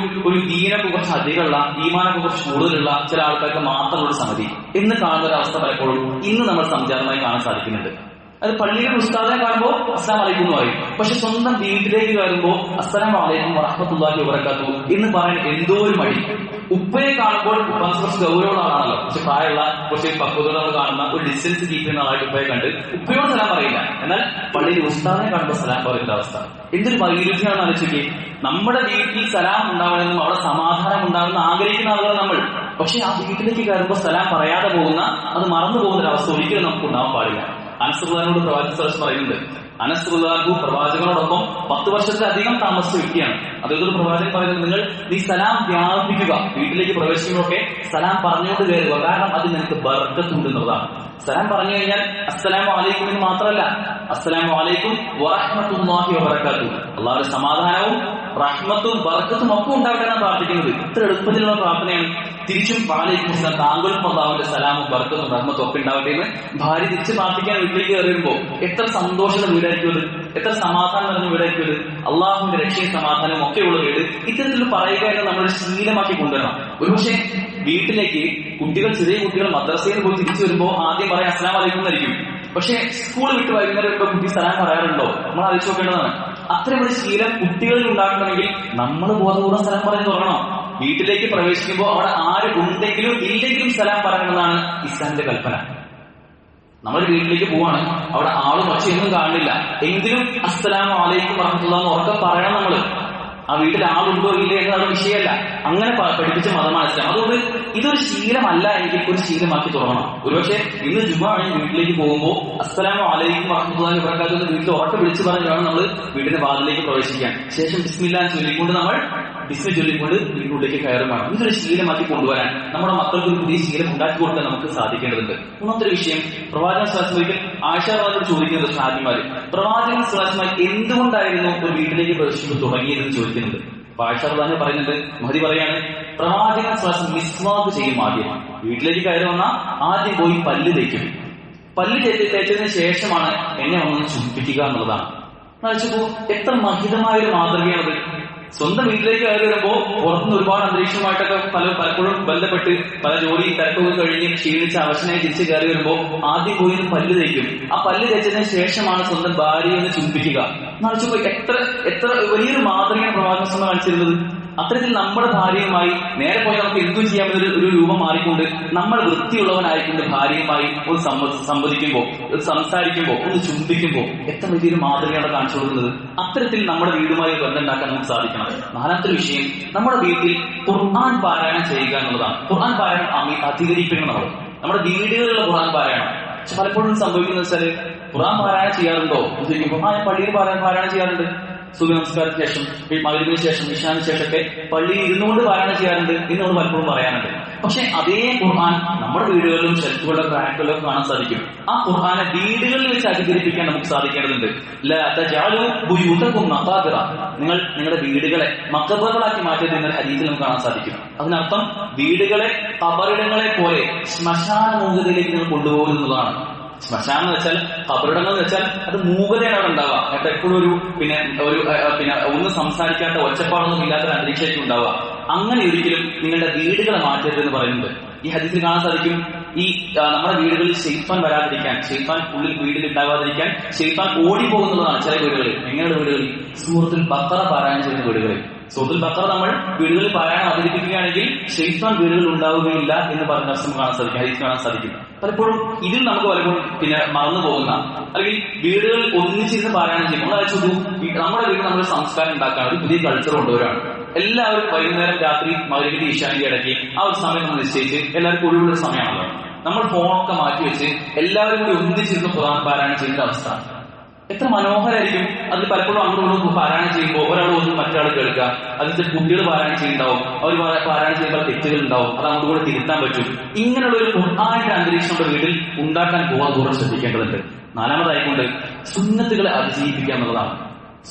ഒരു ദീനൊക്കെ കുറച്ച് അധികമുള്ള, ഈമാനൊക്കെ കുറച്ച് കൂടുതലുള്ള ചില ആൾക്കാർക്ക് മാത്രമുള്ള സംഗതി എന്ന് കാണുന്ന ഒരു അവസ്ഥ പലപ്പോഴും ഇന്ന് നമ്മൾ സംജാതമായി കാണാൻ സാധിക്കുന്നുണ്ട്. അത് പള്ളിയുടെ ഉസ്താദിനെ കാണുമ്പോൾ അസ്സലാം അലൈക്കും എന്ന് പറയും, പക്ഷെ സ്വന്തം വീട്ടിലേക്ക് വരുമ്പോൾ അസ്സലാമു അലൈക്കും വറഹ്മത്തുള്ളാഹി വബറകാതുഹു എന്ന് പറയാൻ എന്തോ ഒരു മടി. ഉപ്പയെ കാണുമ്പോൾ ഉപ്പാസ് കുറച്ച് ഗൗരവമുള്ള ആളാണല്ലോ, പക്ഷെ പ്രായമുള്ള കുറച്ച് പക്വതകൾ കാണുന്ന ഒരു ഡിസ്റ്റൻസ് കീപ്പ് ചെയ്യുന്ന ആളായിട്ട് ഉപ്പയെ കണ്ട് ഉപ്പയോട് സലാം പറയില്ല. എന്നാൽ പള്ളിയിൽ ഉസ്താദിനെ കാണുമ്പോൾ സലാം പറയുന്ന അവസ്ഥ എന്തൊരു വൈരുദ്ധ്യമാണെന്ന് ആലോചിക്കേ. നമ്മുടെ വീട്ടിൽ സലാം ഉണ്ടാവണമെന്നും അവിടെ സമാധാനം ഉണ്ടാകുന്ന ആഗ്രഹിക്കുന്ന ആളുകൾ നമ്മൾ, പക്ഷെ ആ വീട്ടിലേക്ക് കയറുമ്പോൾ സലാം പറയാതെ പോകുന്ന, അത് മറന്നു പോകുന്ന ഒരു അവസ്ഥ ഒരിക്കലും നമുക്ക് ഉണ്ടാവാൻ പാടില്ല. അനസ് റളിയല്ലാഹു അൻഹു പ്രവാചകൻ സല്ലല്ലാഹു അലൈഹി വസല്ലം പറയുന്നുണ്ട്, അനസ് റളിയല്ലാഹു അൻഹു പ്രവാചകനോടൊപ്പം 10 വർഷത്തിലധികം താമസിച്ച വ്യക്തിയാണ്. അതൊരു പ്രവാചകൻ പറയുന്നത്, നീ സലാം വ്യാപിപ്പിക്കുക, വീട്ടിലേക്ക് പ്രവേശിക്കുമ്പോഴൊക്കെ സലാം പറഞ്ഞുകൊണ്ട് കയറുക, കാരണം അത് നിനക്ക് ബർക്കത്തുണ്ട് എന്നുള്ളതാണ്. സലാം പറഞ്ഞു കഴിഞ്ഞാൽ അസ്സലാമു അലൈക്കും എന്ന് മാത്രമല്ല, അസ്സലാമു അലൈക്കും വറഹ്മത്തുള്ളാഹി വബറകാതുഹു, അല്ലാഹുവിന്റെ സമാധാനവും റഹ്മത്തും ബർക്കത്തും ഒക്കെ ഉണ്ടാകട്ടെ എന്നാണ് പ്രാർത്ഥിക്കുന്നത്. ഇത്ര എളുപ്പത്തിലുള്ള പ്രാർത്ഥനയാണ്. തിരിച്ചും വഅലൈക്കും അസ്സലാം, താങ്കൾക്കും അല്ലാഹുവിന്റെ സലാമും ബർക്കത്തും റഹ്മത്തും ഒക്കെ ഉണ്ടാവട്ടെ എന്ന് ഭാര്യ തിരിച്ച് പ്രാർത്ഥിക്കാൻ വീട്ടിലേക്ക് കയറി വരുമ്പോൾ എത്ര സന്തോഷമുള്ള വീടായിരിക്കും അത്, എത്ര സമാധാനം നിറഞ്ഞ വീടായിരിക്കും അത്, അള്ളാഹുവിന്റെ രക്ഷയും സമാധാനവും ഒക്കെയുള്ള വീട്. ഇത്തരത്തിൽ പറയുക എന്ന് നമ്മൾ ശീലമാക്കി കൊണ്ടുവരണം. ഒരുപക്ഷെ വീട്ടിലേക്ക് കുട്ടികൾ, ചെറിയ കുട്ടികൾ മദ്രസയിൽ പോയി തിരിച്ചു വരുമ്പോൾ ആദ്യം പറയാൻ അസ്സലാമു അലൈക്കും എന്നായിരിക്കും, പക്ഷെ സ്കൂൾ വിട്ട് വൈകുന്നേരം ഇപ്പോൾ കുട്ടി സലാം പറയാറുണ്ടോ നമ്മൾ ആലോചിച്ച് നോക്കേണ്ടതാണ്. അത്രയും ഒരു ശീലം കുട്ടികളിൽ ഉണ്ടാക്കണമെങ്കിൽ നമ്മൾ ബോധപൂർവ്വം സലാം പറഞ്ഞു തുടങ്ങണം. വീട്ടിലേക്ക് പ്രവേശിക്കുമ്പോൾ അവിടെ ആര് ഉണ്ടെങ്കിലും ഇല്ലെങ്കിലും സലാം പറയണമെന്നാണ് ഇസ്ലാമിന്റെ കൽപ്പന. നമ്മൾ വീട്ടിലേക്ക് പോവാണ്, അവിടെ ആളും ഒച്ചയൊന്നും കാണില്ല, എങ്കിലും അസ്സലാമു അലൈക്കും വറഹ്മത്തുള്ളാഹി ഉറക്കെ പറയണം. നമ്മൾ ആ വീട്ടിൽ ആളുണ്ടോ ഇല്ലേ എന്നതാണ് വിഷയമല്ല, അങ്ങനെ പഠിപ്പിച്ച മതമാണ് ഇസ്ലാം. അതുകൊണ്ട് ഇതൊരു ശീലമല്ല എങ്കിൽ ഒരു ശീലമാക്കി തുടങ്ങണം. ഒരുപക്ഷെ ഇന്ന് ജുമുഅ കഴിഞ്ഞ് വീട്ടിലേക്ക് പോകുമ്പോൾ അസ്സലാമു അലൈക്കും വറഹ്മത്തുള്ളാഹി വബറകാതുഹു എന്ന് വീട്ടിൽ ഉറക്കെ വിളിച്ചു പറഞ്ഞ് വേണം നമ്മൾ വീടിന്റെ വാതിലേക്ക് പ്രവേശിക്കാൻ. ശേഷം ബിസ്മില്ലാഹ് ചൊല്ലിക്കൊണ്ട് നമ്മൾ ചൊല്ലിക്കൊണ്ട് വീട്ടിനുള്ളിലേക്ക് കയറുകയാണ്. ഇതൊരു ശീലമാക്കി കൊണ്ടുവരാൻ നമ്മുടെ മക്കൾക്ക് ഒരു പുതിയ ശീലം ഉണ്ടാക്കി കൊടുക്കാൻ നമുക്ക് സാധിക്കേണ്ടതുണ്ട്. മൂന്നാമത്തെ വിഷയം, പ്രവാചകൻ സ്വല്ലല്ലാഹു അലൈഹി വസല്ലം ആയിഷ റളിയല്ലാഹു ചോദിക്കുന്നത് സാഹിബിമാര്, പ്രവാചകൻ സ്വല്ലല്ലാഹു അലൈഹി വസല്ലം എന്തുകൊണ്ടായിരുന്നു ഒരു വീട്ടിലേക്ക് പ്രവേശിക്കുമ്പോൾ തുടങ്ങിയതെന്ന് ചോദിക്കുന്നുണ്ട്. ആയിഷ റളിയല്ലാഹു പറയുന്നുണ്ട്, മഹദി പറയാണ്, പ്രവാചകൻ സ്വല്ലല്ലാഹു അലൈഹി വസല്ലം മിസ്വാക്ക് ചെയ്യും. ആദ്യം വീട്ടിലേക്ക് കയറി വന്ന ആദ്യം പോയി പല്ല് തേക്കും. പല്ല് തേച്ചതിന് ശേഷമാണ് എന്നെ ഒന്ന് ചുംബിക്കുക എന്നുള്ളതാണ്. എത്ര മഹിതമായ ഒരു മാതൃകയാണത്. സ്വന്തം വീട്ടിലേക്ക് കയറി വരുമ്പോൾ പുറത്തുനിന്ന് ഒരുപാട് അന്തരീക്ഷമായിട്ടൊക്കെ പലപ്പോഴും ബന്ധപ്പെട്ട് പല ജോലി തിരക്കൊക്കെ കഴിഞ്ഞ് ക്ഷീണിച്ച് അവശനായി തിരിച്ച് കയറി വരുമ്പോൾ ആദ്യം പോയി പല്ല് തേക്കും. ആ പല്ല് തേച്ചതിന് ശേഷമാണ് സ്വന്തം ഭാര്യയെ ഒന്ന് ചുംബിക്കുക. എന്നാലോചിച്ചപ്പോൾ എത്ര വലിയൊരു മാതൃകയാണ് പ്രവാചകൻ കാണിച്ചിരുന്നത്. അത്തരത്തിൽ നമ്മുടെ ഭാര്യയുമായി നേരെ പോയി നമുക്ക് എന്തും ചെയ്യാമെന്നൊരു ഒരു രൂപം മാറിക്കൊണ്ട് നമ്മൾ വൃത്തിയുള്ളവനായിക്കൊണ്ട് ഭാര്യയുമായി ഒന്ന് സംവദിക്കുമ്പോൾ, സംസാരിക്കുമ്പോൾ, ഒന്ന് ചുംബിക്കുമ്പോൾ എത്ര വലിയൊരു മാതൃകയാണ് കാണിച്ചു കൊടുക്കുന്നത്. അത്തരത്തിൽ നമ്മുടെ വീടുമായി ബന്ധം ഉണ്ടാക്കാൻ നമുക്ക് സാധിക്കണം. നാലാമത്തെ വിഷയം, നമ്മുടെ വീട്ടിൽ ഖുർആൻ പാരായണം ചെയ്യുക എന്നുള്ളതാണ്. ഖുർആൻ പാരായണം അധികരിപ്പിക്കണം. നമ്മുടെ വീടുകളിലുള്ള ഖുർആൻ പാരായണം. പക്ഷെ പലപ്പോഴും സംഭവിക്കുന്നത് വെച്ചാൽ ഖുർആൻ പാരായണം ചെയ്യാറുണ്ടോ എന്ന് ചോദിക്കുമ്പോൾ പള്ളിയിൽ പാരായണം ചെയ്യാറുണ്ട്. സുബഹി നമസ്കാരത്തിന് ശേഷം, മഗ്‌രിബിന് ശേഷം, ഇശാന് ശേഷമൊക്കെ പള്ളിയിൽ ഇരുന്നുകൊണ്ട് പാരായണം ചെയ്യാറുണ്ട് എന്ന് നമ്മൾ പലപ്പോഴും പറയാറുണ്ട്. പക്ഷെ അതേ ഖുർആൻ നമ്മുടെ വീടുകളിലും ഷെൽഫുകളിലും റാക്കുകളിലും കാണാൻ സാധിക്കും. ആ ഖുർആനെ വീടുകളിൽ വെച്ച് അധികരിപ്പിക്കാൻ നമുക്ക് സാധിക്കേണ്ടതുണ്ട്. നിങ്ങൾ നിങ്ങളുടെ വീടുകളെ മഖബറുകളാക്കി മാറ്റിയത് എന്നൊരു ഹദീസിൽ നമുക്ക് കാണാൻ സാധിക്കും. അതിനർത്ഥം വീടുകളെ ഖബറിടങ്ങളെ പോലെ ശ്മശാന മൂകതയിലേക്ക് നിങ്ങൾ കൊണ്ടുപോകുന്നതാണ്. ശ്മശാനം എന്ന് വെച്ചാൽ, ഖബറിടങ്ങൾ എന്ന് വെച്ചാൽ അത് മൂകതയാണ് അവിടെ ഉണ്ടാവുക. എന്നിട്ട് എപ്പോഴും ഒരു ഒന്നും സംസാരിക്കാത്ത, ഒച്ചപ്പാടൊന്നും ഇല്ലാത്തൊരു അന്തരീക്ഷമായിരിക്കും ഉണ്ടാവുക. അങ്ങനെ ഒരിക്കലും നിങ്ങളുടെ വീടുകളെ മാറ്റരുത് എന്ന് പറയുന്നുണ്ട്. ഈ ഹദീസിൽ കാണാൻ സാധിക്കും, ഈ നമ്മുടെ വീടുകളിൽ ശൈത്താൻ വരാതിരിക്കാൻ, ശൈത്താൻ ഉള്ളിൽ വീട്ടിൽ ഉണ്ടാവാതിരിക്കാൻ ശൈത്താൻ ഓടിപ്പോകുന്നതാണ് ചില വീടുകളിൽ. എങ്ങനെയുള്ള വീടുകളിൽ? സൂറത്തുൽ ബഖറ പാരായണം ചെയ്യുന്ന വീടുകളിൽ. സൂറത്തുൽ ബഖറ നമ്മൾ വീടുകളിൽ പാരായണം അവതരിപ്പിക്കുകയാണെങ്കിൽ ശൈത്താൻ വീടുകളിൽ ഉണ്ടാവുകയില്ല എന്ന് പറഞ്ഞ ദിവസം കാണാൻ സാധിക്കും, ഹദീസ് കാണാൻ സാധിക്കും. പലപ്പോഴും ഇതിൽ നമുക്ക് പലപ്പോഴും മറന്നു പോകുന്ന അല്ലെങ്കിൽ വീടുകളിൽ ഒന്നിച്ചിരുന്ന് പാരായണം ചെയ്യുമ്പോൾ നമ്മുടെ വീട്ടിൽ നമ്മൾ സംസ്കാരം ഉണ്ടാക്കാൻ ഒരു പുതിയ കൾച്ചർ കൊണ്ടുവരാണ്. എല്ലാവരും വൈകുന്നേരം രാത്രി മഗ്‌രിബിന്റെ ഇശാന്റെ ഇടയ്ക്ക് ആ ഒരു സമയം നമ്മൾ നിശ്ചയിച്ച് എല്ലാവർക്കും ഒഴിവുള്ള സമയമാണല്ലോ. നമ്മൾ ഫോണൊക്കെ മാറ്റി വെച്ച് എല്ലാവരും കൂടി ഒന്നിച്ചിരുന്ന് ഖുർആൻ പാരായണം ചെയ്യുന്ന അവസ്ഥ എത്ര മനോഹരമായിരിക്കും. അതിൽ പലപ്പോഴും അങ്ങോട്ടും പാരായണം ചെയ്യുമ്പോൾ ഒരാൾ ഒന്നും മറ്റൊരാൾ കേൾക്കുക, അതിന്റെ കുട്ടികൾ പാരായണം ചെയ്യുന്നുണ്ടാവും, അവർ പാരായണം ചെയ്യുമ്പോൾ തെറ്റുകൾ ഉണ്ടാവും, അത് അങ്ങോട്ട് കൂടെ തിരുത്താൻ പറ്റും. ഇങ്ങനെയുള്ള ഒരു ഖുർആനിന്റെ അന്തരീക്ഷം നമ്മുടെ വീട്ടിൽ ഉണ്ടാക്കാൻ ബോധപൂർവ്വം ശ്രദ്ധിക്കേണ്ടതുണ്ട്. നാലാമതായിക്കൊണ്ട് സുന്നത്തുകളെ അതിജീവിപ്പിക്കുക എന്നുള്ളതാണ്.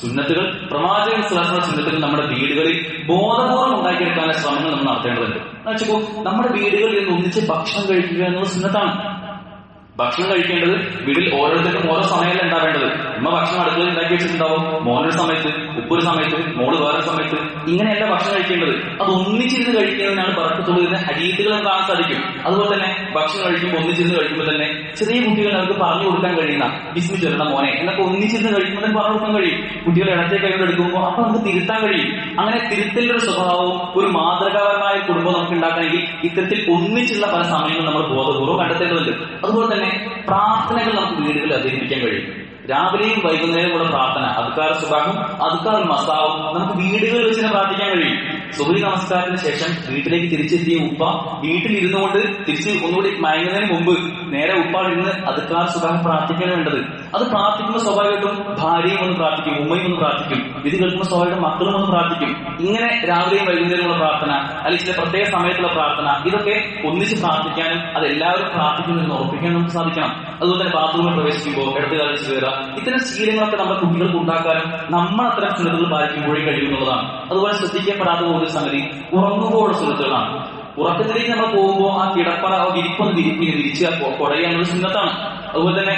സുന്നത്തുകൾ, പ്രവാചകൻ സ്വല്ലല്ലാഹു സുന്നത്തുകൾ നമ്മുടെ വീടുകളിൽ ബോധപൂർവ്വം ഉണ്ടാക്കിയെടുക്കാനുള്ള ശ്രമങ്ങൾ നമ്മൾ നടത്തേണ്ടതുണ്ട്. എന്നുവെച്ചപ്പോൾ നമ്മുടെ വീടുകളിൽ നിന്ന് ഒന്നിച്ച് ഭക്ഷണം കഴിക്കുക എന്നുള്ള സുന്നത്താണ്. ഭക്ഷണം കഴിക്കേണ്ടത് വീട്ടിൽ ഓരോരുത്തർക്കും ഓരോ സമയമല്ല ഉണ്ടാവേണ്ടത്. ഉമ്മ ഭക്ഷണം അടുക്കളയിൽ ഉണ്ടാക്കി വെച്ചിട്ടുണ്ടാവും, മോനൊരു സമയത്ത്, ഉപ്പൊരു സമയത്ത്, മോള് വേറൊരു സമയത്ത്, ഇങ്ങനെയല്ല ഭക്ഷണം കഴിക്കേണ്ടത്. അത് ഒന്നിച്ചിരുന്ന് കഴിക്കുന്നതിനാണ് ബർക്കത്തുള്ളൂ എന്ന് ഹദീസുകൾ കാണാൻ സാധിക്കും. അതുപോലെ തന്നെ ഭക്ഷണം കഴിക്കുമ്പോൾ ഒന്നിച്ചിരുന്ന് കഴിക്കുമ്പോൾ തന്നെ ചെറിയ കുട്ടികൾ അവർക്ക് പറഞ്ഞു കൊടുക്കാൻ കഴിയുന്ന ബിസ്മി ചൊല്ലണം മോനെ എന്നൊക്കെ ഒന്നിച്ചിരുന്ന് കഴിക്കുമ്പോൾ തന്നെ പറഞ്ഞു കൊടുക്കാൻ കഴിയും. കുട്ടികൾ ഇടത്തെ കൈകൊണ്ട് എടുക്കുമ്പോൾ അപ്പൊ നമുക്ക് തിരുത്താൻ കഴിയും. അങ്ങനെ തിരുത്തലിന്റെ ഒരു സ്വഭാവവും ഒരു മാതൃകാപരമായ കുടുംബം നമുക്ക് ഉണ്ടാക്കണമെങ്കിൽ ഇത്തരത്തിൽ ഒന്നിച്ചുള്ള പല സമയങ്ങളും നമ്മൾ ബോധപൂർവ്വം കണ്ടെത്തേണ്ടതുണ്ട്. അതുപോലെ തന്നെ പ്രാർത്ഥനകൾ നമുക്ക് വീടുകളിൽ അവതരിപ്പിക്കാൻ കഴിയും. രാവിലെയും വൈകുന്നേരം കൂടെ പ്രാർത്ഥന, അദ്കാർ സുബഹും അദ്കാർ മസാവും നമുക്ക് വീടുകളിൽ വെച്ച് പ്രാർത്ഥിക്കാൻ കഴിയും. സുബഹി നമസ്കാരത്തിന് ശേഷം വീട്ടിലേക്ക് തിരിച്ചെത്തിയ ഉപ്പ വീട്ടിലിരുന്നു കൊണ്ട് തിരിച്ച് ഒന്നുകൂടി മയങ്ങുന്നതിന് മുമ്പ് നേരെ ഉപ്പാടിരുന്ന് അദ്കാർ സുബഹ് പ്രാർത്ഥിക്കാനാണ് വേണ്ടത്. അത് പ്രാർത്ഥിക്കുമ്പോൾ സ്വാഭാവികമായിട്ടും ഭാര്യയും ഒന്ന് പ്രാർത്ഥിക്കും, ഉമ്മയും ഒന്ന് പ്രാർത്ഥിക്കും, ഇത് കേൾക്കുമ്പോൾ സ്വാഭാവികം മക്കളും ഒന്ന് പ്രാർത്ഥിക്കും. ഇങ്ങനെ രാവിലെയും വൈകുന്നേരമുള്ള പ്രാർത്ഥന അല്ലെങ്കിൽ ചില പ്രത്യേക സമയത്തുള്ള പ്രാർത്ഥന, ഇതൊക്കെ ഒന്നിച്ച് പ്രാർത്ഥിക്കാനും അത് എല്ലാവരും പ്രാർത്ഥിക്കുമെന്ന് ഉറപ്പിക്കാനും നമുക്ക് സാധിക്കണം. അതുപോലെ തന്നെ ബാത്റൂമിൽ പ്രവേശിക്കുമ്പോൾ ഇടത് കാലിച്ച് കയറുക, ഇത്തരം ശീലങ്ങളൊക്കെ നമ്മുടെ കുട്ടികൾക്ക് ഉണ്ടാക്കാനും നമ്മൾ അത്തരം സുന്നത്തുകൾ പാലിക്കുമ്പോഴേ കഴിയുന്നതാണ്. അതുപോലെ ശ്രദ്ധിക്കപ്പെടാത്ത ഒരു സംഗതി ഉറങ്ങുമ്പോഴുള്ള സുന്നത്തുകളാണ്. ഉറക്കത്തിലേക്ക് നമ്മൾ പോകുമ്പോൾ ആ കിടപ്പറ വിരിപ്പൊന്ന് വിരിച്ച് കുടയാനുള്ള സുന്നത്താണ്. അതുപോലെ തന്നെ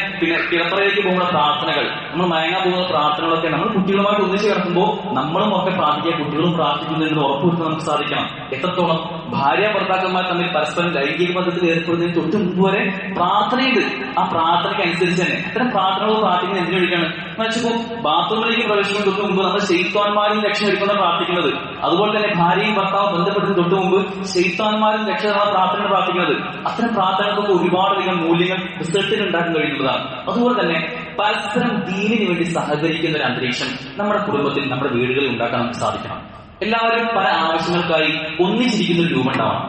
കിടപ്പറയിലേക്ക് പോകുന്ന പ്രാർത്ഥനകൾ, നമ്മൾ മയങ്ങാൻ പോകുന്ന പ്രാർത്ഥനകളൊക്കെ നമ്മൾ കുട്ടികളുമായിട്ട് ഒന്നിച്ച് കിടക്കുമ്പോൾ നമ്മളും ഒക്കെ പ്രാർത്ഥിക്കുക, കുട്ടികളും പ്രാർത്ഥിക്കുന്നതിന് ഉറപ്പുവരുത്താൻ നമുക്ക് സാധിക്കണം. എത്രത്തോളം ഭാര്യ ഭർത്താക്കന്മാർ തമ്മിൽ പരസ്പരം ലൈംഗിക ബന്ധത്തിൽ ഏർപ്പെടുന്നതിന് തൊട്ട് മുമ്പ് വരെ പ്രാർത്ഥനയുണ്ട്. ആ പ്രാർത്ഥനയ്ക്ക് അനുസരിച്ച് തന്നെ അത്തരം പ്രാർത്ഥനകൾ പ്രാർത്ഥിക്കുന്നത് എന്തിനു വേണ്ടിയാണ് വെച്ചപ്പോൾ ബാത്റൂമിലേക്ക് പ്രവേശിക്കുന്ന തൊട്ട് മുമ്പ് നമ്മൾ ശൈത്താന്മാരും രക്ഷപ്പെടുക്കുന്ന പ്രാർത്ഥിക്കുന്നത്. അതുപോലെ തന്നെ ഭാര്യയും ഭർത്താവും ബന്ധപ്പെടുന്ന തൊട്ട് മുമ്പ് ശൈത്താന്മാരും രക്ഷകരണ പ്രാർത്ഥന പ്രാർത്ഥിക്കുന്നത്. അത്തരം പ്രാർത്ഥനകൾക്ക് ഒരുപാടധികം മൂല്യങ്ങൾ റിസൾട്ടിൽ ഉണ്ടാക്കാൻ കഴിയുന്നതാണ്. അതുപോലെ തന്നെ പരസ്പരം ദീനിന് വേണ്ടി സഹകരിക്കുന്ന ഒരു അന്തരീക്ഷം നമ്മുടെ കുടുംബത്തിൽ, നമ്മുടെ വീടുകളിൽ ഉണ്ടാക്കാൻ നമുക്ക് സാധിക്കണം. എല്ലാവരും പല ആവശ്യങ്ങൾക്കായി ഒന്നിച്ചിരിക്കുന്ന ഒരു രൂപം ഉണ്ടാവണം.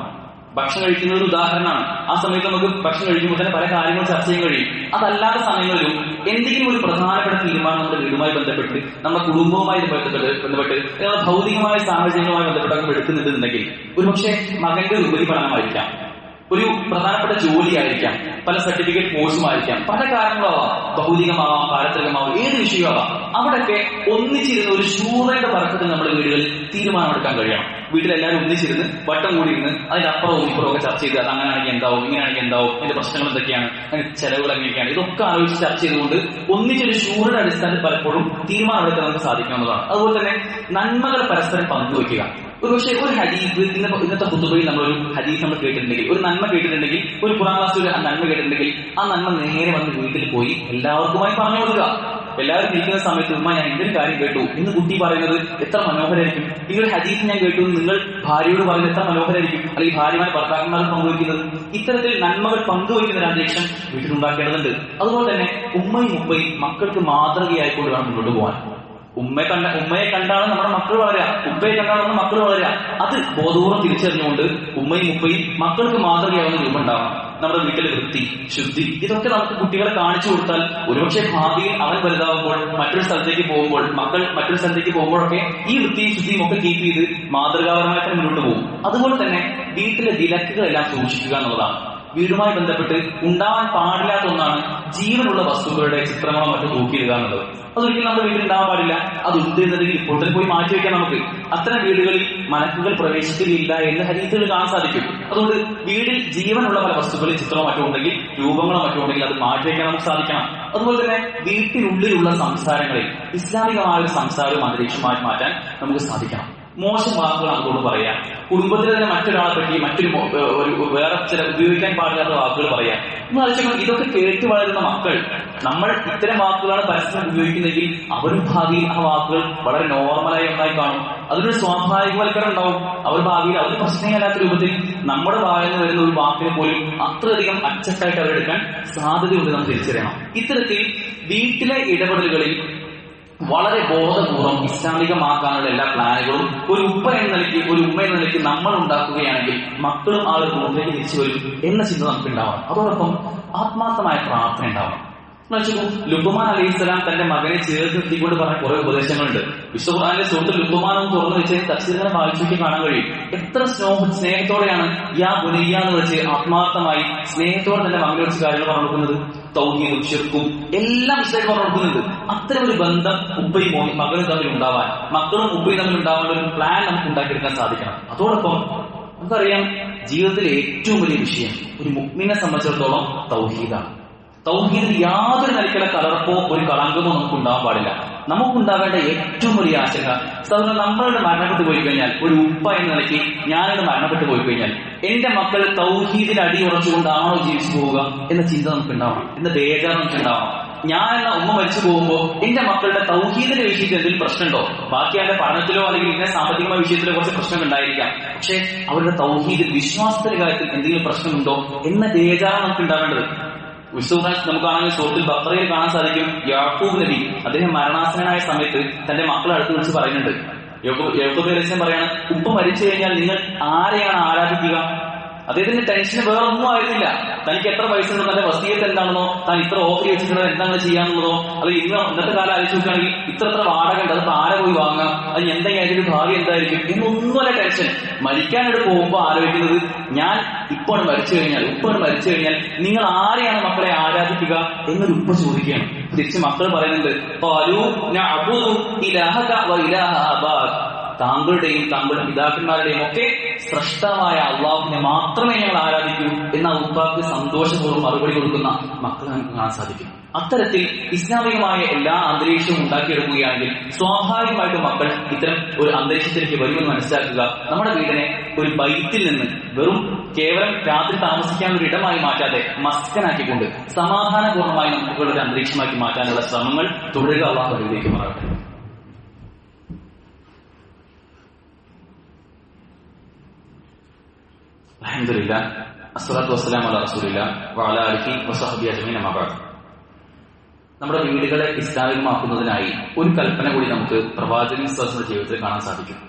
ഭക്ഷണം കഴിക്കുന്ന ഒരു ഉദാഹരണമാണ്. ആ സമയത്ത് നമുക്ക് ഭക്ഷണം കഴിക്കുമ്പോൾ തന്നെ പല കാര്യങ്ങൾ ചർച്ച ചെയ്യാൻ കഴിയും. അതല്ലാത്ത സമയങ്ങളിലും എന്തെങ്കിലും ഒരു പ്രധാനപ്പെട്ട തീരുമാനം നമ്മുടെ വീടുമായി ബന്ധപ്പെട്ട്, നമ്മുടെ കുടുംബവുമായി ബന്ധപ്പെട്ട് നമ്മുടെ ഭൗതികമായ സാഹചര്യങ്ങളുമായി ബന്ധപ്പെട്ട് എടുക്കുന്നുണ്ടെന്നുണ്ടെങ്കിൽ ഒരുപക്ഷെ മകന്റെ ഉപരിപഠനമായിരിക്കാം, ഒരു പ്രധാനപ്പെട്ട ജോലിയായിരിക്കാം, പല സർട്ടിഫിക്കറ്റ് കോഴ്സുമായിരിക്കാം, പല കാരണങ്ങളാവാം, ഭൗതികമാവാം, പാരത്രികമാവാം, ഏത് വിഷയമാവാം. അവിടെയൊക്കെ ഒന്നിച്ചിരുന്ന് ഒരു ശൂറയുടെ പറക്കത്തിൽ നമ്മുടെ വീടുകളിൽ തീരുമാനമെടുക്കാൻ കഴിയണം. വീട്ടിലെല്ലാവരും ഒന്നിച്ചിരുന്ന് വട്ടം കൂടിയിരുന്ന് അതിന്റെ അപ്പുറവും ഇപ്പുറവും ഒക്കെ ചർച്ച ചെയ്ത് അത് അങ്ങനെയാണെങ്കിൽ എന്താവും, ഇങ്ങനെയാണെങ്കിൽ എന്താവും, അതിന്റെ പ്രശ്നങ്ങൾ എന്തൊക്കെയാണ്, അതിന്റെ ചെലവുകൾ എങ്ങനെയൊക്കെയാണ്, ഇതൊക്കെ ആലോചിച്ച് ചർച്ച ചെയ്തുകൊണ്ട് ഒന്നിച്ചൊരു ശൂറയുടെ അടിസ്ഥാനത്തിൽ പലപ്പോഴും തീരുമാനമെടുക്കാൻ നമുക്ക് സാധിക്കാവുന്നതാണ്. അതുപോലെ തന്നെ നന്മകൾ പരസ്പരം പങ്കുവയ്ക്കുക. ഒരുപക്ഷെ ഒരു ഹദീസ് ഇന്നത്തെ ഖുതുബയിൽ നമ്മളൊരു ഹദീസ് നമ്മൾ കേട്ടിട്ടുണ്ടെങ്കിൽ, ഒരു നന്മ കേട്ടിട്ടുണ്ടെങ്കിൽ, ഒരു ഖുർആൻ ക്ലാസ്സിൽ ഒരു നന്മ കേട്ടിട്ടുണ്ടെങ്കിൽ ആ നന്മ നേരെ വന്ന് വീട്ടിൽ പോയി എല്ലാവർക്കുമായി പറഞ്ഞു കൊടുക്കുക. എല്ലാവരും ഇരിക്കുന്ന സമയത്ത് ഉമ്മ ഞാൻ എന്തൊരു കാര്യം കേട്ടു ഇന്ന് കുട്ടി പറയുന്നത് എത്ര മനോഹരമായിരിക്കും, ഈ ഒരു ഹദീസ് ഞാൻ കേട്ടു നിങ്ങൾ ഭാര്യയോട് പറയുന്നത് എത്ര മനോഹരമായിരിക്കും, അല്ലെങ്കിൽ ഭാര്യമാർ ഭർത്താക്കന്മാർ പങ്കുവയ്ക്കുന്നത്. ഇത്തരത്തിൽ നന്മകൾ പങ്കുവയ്ക്കുന്ന ഒരു അന്തരീക്ഷം വീട്ടിലുണ്ടാക്കേണ്ടതുണ്ട്. അതുപോലെ തന്നെ ഉമ്മയും ഉപ്പയും മക്കൾക്ക് മാതൃകയായിക്കൊണ്ട് വേണം മുന്നോട്ട് പോകാൻ. ഉമ്മയെ കണ്ടാണ് നമ്മുടെ മക്കൾ വളരുക, ഉപ്പയെ കണ്ടാണ് നമ്മുടെ മക്കൾ വളരുക. അത് ബോധപൂർവ്വം തിരിച്ചറിഞ്ഞുകൊണ്ട് ഉമ്മയും ഉപ്പയും മക്കൾക്ക് മാതൃകയാവുന്ന രൂപം ഉണ്ടാവണം. നമ്മുടെ വീട്ടിലെ വൃത്തി, ശുദ്ധി, ഇതൊക്കെ നമുക്ക് കുട്ടികളെ കാണിച്ചു കൊടുത്താൽ ഒരുപക്ഷെ ഭാവിയിൽ അവൻ വലുതാവുമ്പോൾ മറ്റൊരു സ്ഥലത്തേക്ക് പോകുമ്പോൾ, മക്കൾ മറ്റൊരു സ്ഥലത്തേക്ക് പോകുമ്പോഴൊക്കെ ഈ വൃത്തിയും ശുദ്ധിയും ഒക്കെ കീപ്പ് ചെയ്ത് മാതൃകാപരമായിട്ട് മുന്നോട്ട് പോകും. അതുപോലെ തന്നെ വീട്ടിലെ വിലക്കുകളെല്ലാം സൂക്ഷിക്കുക എന്നുള്ളതാണ്. വീടുമായി ബന്ധപ്പെട്ട് ഉണ്ടാവാൻ പാടില്ലാത്ത ഒന്നാണ് ജീവനുള്ള വസ്തുക്കളുടെ ചിത്രങ്ങളോ മറ്റോ തൂക്കിയിടുക എന്നുള്ളത്. അതൊരിക്കലും നമ്മുടെ വീട്ടിൽ ഉണ്ടാവാൻ പാടില്ല. അത് ഉണ്ടെന്നുണ്ടെങ്കിൽ ഇപ്പോൾ തന്നെ പോയി മാറ്റി വെക്കാൻ നമുക്ക്. അത്തരം വീടുകളിൽ മലക്കുകൾ പ്രവേശിക്കുകയില്ല എന്ന് ഹദീസുകളിൽ കാണാൻ സാധിക്കും. അതുകൊണ്ട് വീട്ടിൽ ജീവനുള്ള പല വസ്തുക്കളിൽ ചിത്രമോ മറ്റോ ഉണ്ടെങ്കിൽ, രൂപങ്ങളോ മറ്റോ ഉണ്ടെങ്കിൽ അത് മാറ്റി വെക്കാൻ നമുക്ക് സാധിക്കണം. അതുപോലെ തന്നെ വീട്ടിനുള്ളിലുള്ള സംസാരങ്ങളിൽ ഇസ്ലാമികമായ ഒരു സംസാരവും അന്തരീക്ഷമായി മാറ്റാൻ നമുക്ക് സാധിക്കണം. മോശം വാക്കുകൾ അങ്ങോട്ട് പറയാം, കുടുംബത്തിലെ തന്നെ മറ്റൊരാളെ പറ്റി വേറെ ചില ഉപയോഗിക്കാൻ പാടില്ലാത്ത വാക്കുകൾ പറയാം. എന്ന് വെച്ചാൽ ഇതൊക്കെ കേട്ട് വളരുന്ന മക്കൾ നമ്മൾ ഇത്തരം വാക്കുകളാണ് പരസ്പരം ഉപയോഗിക്കുന്നതെങ്കിൽ അവരും ഭാവിയിൽ ആ വാക്കുകൾ വളരെ നോർമലായി ഒന്നായി കാണും. അതിനൊരു സ്വാഭാവികവൽക്കരണം ഉണ്ടാവും. അവർ ഭാവിയിൽ അവർ പ്രശ്നമില്ലാത്ത രൂപത്തിൽ നമ്മുടെ വായിൽ നിന്ന് വരുന്ന ഒരു വാക്കിനെ പോലും അത്രയധികം അച്ചട്ടായിട്ട് അവരെടുക്കാൻ സാധ്യതയുണ്ട്. നമ്മൾ തിരിച്ചറിയണം. ഇത്തരത്തിൽ വീട്ടിലെ ഇടപെടലുകളിൽ വളരെ ബോധപൂർവം ഇസ്ലാമികമാക്കാനുള്ള എല്ലാ പ്ലാനുകളും ഒരു ഉപ്പ എന്ന നിലയ്ക്ക്, ഒരു ഉമ്മ എന്ന നിലയ്ക്ക് നമ്മൾ ഉണ്ടാക്കുകയാണെങ്കിൽ മക്കളും ആ ഒരു റൂമിലേക്ക് തിരിച്ചു വരും എന്ന ചിന്ത നമുക്ക് ഉണ്ടാവണം. അതോടൊപ്പം ആത്മാർത്ഥമായ പ്രാർത്ഥന ഉണ്ടാവണം. ലുഖ്മാൻ അലൈഹിസ്സലാം തന്റെ മകനെ ചേർത്ത് നിർത്തിക്കൊണ്ട് പറഞ്ഞ കുറെ ഉപദേശങ്ങളുണ്ട്. വിശുദ്ധ ഖുർആനിലെ സൂറത്തുൽ ലുഖ്മാൻ എന്ന് തുറന്നു വെച്ച് തഫ്സീറിനെ വായിച്ചു കാണാൻ കഴിയും. എത്ര സ്നേഹത്തോടെയാണ് യാ ബുനയ്യ എന്ന് വെച്ച് ആത്മാർത്ഥമായി സ്നേഹത്തോടെ തന്റെ മകനെ വെച്ച് കാര്യങ്ങൾ പറഞ്ഞു കൊടുക്കുന്നത്. തൗഹീദും ശിർക്കും എല്ലാം വിശദമായിട്ട് പറഞ്ഞു കൊടുക്കുന്നുണ്ട്. അത്തരം ഒരു ബന്ധം ഉപ്പയും മകനും തമ്മിൽ ഉണ്ടാവാൻ, മക്കളും ഉപ്പയും തമ്മിൽ ഉണ്ടാവാൻ ഒരു പ്ലാൻ നമുക്ക് ഉണ്ടാക്കിയെടുക്കാൻ സാധിക്കണം. അതോടൊപ്പം നമുക്കറിയാം, ജീവിതത്തിലെ ഏറ്റവും വലിയ വിഷയം ഒരു മുഅ്മിനെ സംബന്ധിച്ചിടത്തോളം തൗഹീദാണ്. തൗഹീദിൽ യാതൊരു നിലയ്ക്കുള്ള കലർപ്പോ ഒരു കളങ്കമോ നമുക്ക് ഉണ്ടാവാൻ പാടില്ല. നമുക്കുണ്ടാവേണ്ട ഏറ്റവും വലിയ ആശങ്ക, സാധാരണ നമ്മളുടെ മരണപ്പെട്ടു പോയി കഴിഞ്ഞാൽ, ഒരു ഉപ്പ എന്ന നിലയ്ക്ക് ഞാനിവിടെ മരണപ്പെട്ടു പോയി കഴിഞ്ഞാൽ എന്റെ മക്കൾ തൗഹീദിൽ അടിയുറച്ചുകൊണ്ടാണോ ജീവിച്ചു പോവുക എന്ന ചിന്ത നമുക്ക് ഉണ്ടാവണം, എന്ന ബേജാർ നമുക്ക് ഉണ്ടാവണം. ഞാൻ എന്ന ഉമ്മ മരിച്ചു പോകുമ്പോൾ എന്റെ മക്കളുടെ തൗഹീദിന്റെ വിഷയത്തിൽ എന്തെങ്കിലും പ്രശ്നമുണ്ടോ? ബാക്കി അവരുടെ പഠനത്തിലോ അല്ലെങ്കിൽ ഇന്ന സാമ്പത്തികമായ വിഷയത്തിലോ കുറച്ച് പ്രശ്നം ഉണ്ടായിരിക്കാം. പക്ഷെ അവരുടെ തൗഹീദിൽ, വിശ്വാസത്തിന്റെ കാര്യത്തിൽ എന്തെങ്കിലും പ്രശ്നമുണ്ടോ എന്ന ബേജാറാണ് നമുക്ക് ഉണ്ടാവേണ്ടത്. നമുക്കാണെങ്കിൽ സൂറത്തുൽ ബഖറയിൽ കാണാൻ സാധിക്കും, യാക്കൂബ് നബി അദ്ദേഹം മരണാസന്നനായ സമയത്ത് തന്റെ മക്കളെ അടുത്ത് വിളിച്ച് പറയുന്നുണ്ട്. യാക്കൂബ് അലൈഹി പറയാണ്, ഉപ്പ മരിച്ചു കഴിഞ്ഞാൽ നിങ്ങൾ ആരെയാണ് ആരാധിക്കുക? അദ്ദേഹത്തിന്റെ ടെൻഷന് വേറെ ഒന്നും ആയിരുന്നില്ല. തനിക്ക് എത്ര പൈസ ഉണ്ടോ, തന്റെ വസീയത്ത് എന്താണെന്നോ, താൻ ഇത്ര ഓഫർ വെച്ചിട്ടുള്ളത് എന്താണ് ചെയ്യാന്നുള്ളതോ, അത് ഇന്നത്തെ കാലം ആലോചിച്ച് നോക്കുകയാണെങ്കിൽ ഇത്ര വാടക ഉണ്ട്, അത് ആരെ പോയി വാങ്ങാം, അത് എന്തെങ്കിലും ഭാവി എന്തായിരിക്കും എന്നൊന്നുമല്ല ടെൻഷൻ. മരിക്കാനായിട്ട് പോകുമ്പോൾ ആലോചിക്കുന്നത്, ഞാൻ ഇപ്പോൾ മരിച്ചു കഴിഞ്ഞാൽ നിങ്ങൾ ആരെയാണ് മക്കളെ ആരാധിക്കുക എന്നൊരു ഉപ്പ ചോദിക്കുകയാണ്. തിരിച്ച് മക്കൾ പറയുന്നുണ്ട്, താങ്കളുടെയും താങ്കളുടെ പിതാക്കന്മാരുടെയും ഒക്കെ സ്രഷ്ടാവായ അള്ളാഹുവിനെ മാത്രമേ ഞങ്ങൾ ആരാധിക്കൂ എന്ന ഉപ്പാക്ക് സന്തോഷപൂർവ്വം മറുപടി കൊടുക്കുന്ന മക്കളെ നമുക്ക് കാണാൻ സാധിക്കും. അത്തരത്തിൽ ഇസ്ലാമികമായ എല്ലാ അന്തരീക്ഷവും ഉണ്ടാക്കിയെടുക്കുകയാണെങ്കിൽ സ്വാഭാവികമായിട്ടും മക്കൾ ഇത്തരം ഒരു അന്തരീക്ഷത്തിലേക്ക് വരുമെന്ന് മനസ്സിലാക്കുക. നമ്മുടെ വീടിനെ ഒരു ബൈത്തിൽ നിന്ന് വെറും കേവലം രാത്രി താമസിക്കാനുള്ള ഒരു ഇടമായി മാറ്റാതെ മസ്കനാക്കിക്കൊണ്ട് സമാധാനപൂർണ്ണമായി നമുക്കുള്ള ഒരു അന്തരീക്ഷമാക്കി മാറ്റാനുള്ള ശ്രമങ്ങൾ തുടരുക. അള്ളാഹു അതിലേക്ക് മാറട്ടെ. അൽഹംദുലില്ലാഹ്, അസ്സലാത്തു വസ്സലാമു അലാ റസൂലില്ലാഹ് വഅലാ ആലിഹി വസഹ്ബിഹി അജ്മഈൻ. അമ്മാ ബഅദ്. നമ്മുടെ വീടുകളെ ഇസ്ലാമികമാക്കുന്നതിനായി ഒരു കൽപ്പന കൂടി നമുക്ക് പ്രവാചകൻ സ്വല്ലല്ലാഹു ജീവിതത്തിൽ കാണാൻ സാധിക്കും.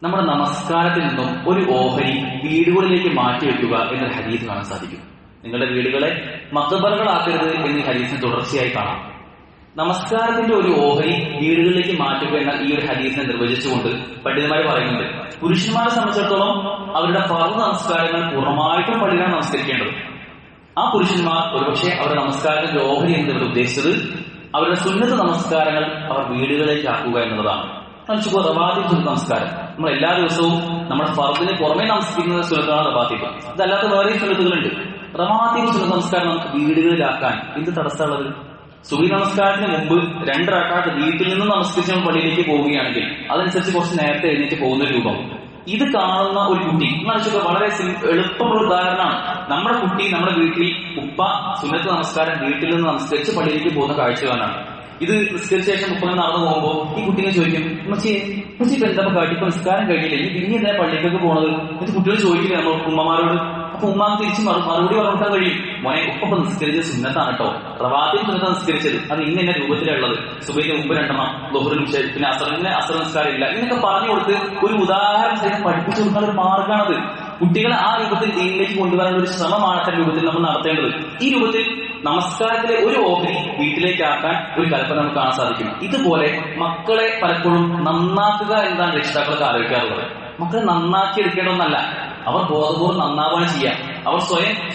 നമ്മുടെ നമസ്കാരത്തിൽ നിന്നും ഒരു ഓഹരി വീടുകളിലേക്ക് മാറ്റിവെക്കുക എന്നൊരു ഹദീസ് കാണാൻ സാധിക്കും. നിങ്ങളുടെ വീടുകളെ മഖ്ബറകളാക്കരുത് എന്നീ ഹദീസിന് തുടർച്ചയായി കാണാം. നമസ്കാരത്തിന്റെ ഒരു ഓഹരി വീടുകളിലേക്ക് മാറ്റുക എന്ന ഈ ഒരു ഹദീസിനെ നിർവചിച്ചുകൊണ്ട് പണ്ഡിതന്മാർ പറയുന്നുണ്ട്, പുരുഷന്മാരെ സംബന്ധിച്ചിടത്തോളം അവരുടെ ഫർദ് നമസ്കാരങ്ങൾ പൂർണ്ണമായിട്ടും പള്ളിയിലാണ് നമസ്കരിക്കേണ്ടത്. ആ പുരുഷന്മാർ ഒരുപക്ഷെ അവരുടെ നമസ്കാരത്തിന്റെ ഓഹരി എന്നവർ ഉദ്ദേശിച്ചത് അവരുടെ സുന്നത്ത് നമസ്കാരങ്ങൾ അവർ വീടുകളിലേക്ക് ആക്കുക എന്നുള്ളതാണ്. റവാത്തിബ് സുന്നത്ത് നമസ്കാരം നമ്മൾ എല്ലാ ദിവസവും നമ്മുടെ ഫർദിന് പുറമെ നമസ്കരിക്കുന്ന സുന്നത്താണ് റവാത്തിബ്. ഇതല്ലാത്ത വേറെയും സുന്നത്തുകളുണ്ട്. റവാത്തിബ് സുന്നത്ത് നമസ്കാരം നമുക്ക് വീടുകളിലാക്കാൻ എന്ത് തടസ്സമുള്ളത്? സുബഹി നമസ്കാരത്തിന് മുമ്പ് 2 റക്അത്ത് വീട്ടിൽ നിന്ന് നമസ്കരിച്ച് നമ്മൾ പള്ളിയിലേക്ക് പോവുകയാണെങ്കിൽ അതനുസരിച്ച് കുറച്ച് നേരത്തെ എഴുന്നേറ്റ് പോകുന്ന രൂപം. ഇത് കാണുന്ന ഒരു കുട്ടി മനസ്സിൽ വളരെ എളുപ്പമുള്ള ഉദാഹരണമാണ്. നമ്മുടെ കുട്ടി നമ്മുടെ വീട്ടിൽ ഉപ്പ സുന്നത്ത് നമസ്കാരം വീട്ടിൽ നിന്ന് നമസ്കരിച്ച് പള്ളിയിലേക്ക് പോകുന്ന കാഴ്ചകളാണ്. ഇത് നിസ്കരിച്ച ശേഷം ഉപ്പ നടന്നു പോകുമ്പോൾ ഈ കുട്ടിനെ ചോദിക്കും, ഉമ്മച്ചി ഇപ്പൊ എന്താ കാട്ടി, ഇപ്പൊ നിസ്കാരം കഴിഞ്ഞില്ലേ, ഇനി പിന്നെ എന്താ പള്ളിയിലേക്ക് പോണത്? ഇത് കുട്ടികൾ ചോദിക്കില്ലേ നമ്മൾ ഉമ്മമാരോട്. അപ്പൊ ഉമ്മാക്ക് തിരിച്ച് മറുപടി പറഞ്ഞിട്ടാൻ കഴിയും, മോനെ ഉപ്പ നിസ്കരിച്ചത് സുന്നത്താണ് കേട്ടോ, റവാത്തിബ് സുന്നത്താണ് നിസ്കരിച്ചത്, അത് ഇന്ന രൂപത്തിലുള്ളത്, സുബഹിന് മുമ്പ് 2 ളുഹ്റിന് ശേഷം പിന്നെ അസർ നിസ്കാരം ഇല്ല എന്നൊക്കെ പറഞ്ഞു കൊടുത്ത് ഒരു ഉദാഹരണം ചെയ്ത് പഠിപ്പിച്ചു കൊടുക്കാൻ ഒരു മാർഗമാണത്. കുട്ടികളെ ആ രൂപത്തിൽ ദീനിലേക്ക് കൊണ്ടുവരാനുള്ള ഒരു ശ്രമമാണ് അത്തരം രൂപത്തിൽ നമ്മൾ നടത്തേണ്ടത്. ഈ രൂപത്തിൽ നമസ്കാരത്തിലെ ഒരു ഓഹരി വീട്ടിലേക്കാക്കാൻ ഒരു കൽപ്പന നമുക്ക് കാണാൻ സാധിക്കും. ഇതുപോലെ മക്കളെ പലപ്പോഴും നന്നാക്കുക എന്നതാണ് രക്ഷിതാക്കളൊക്കെ ആലോചിക്കാറുള്ളത്. മക്കളെ നന്നാക്കി എടുക്കേണ്ടതൊന്നല്ല, അവർ ബോധപൂർവ്വം നന്നാവുകയാണ് ചെയ്യുക, അവർ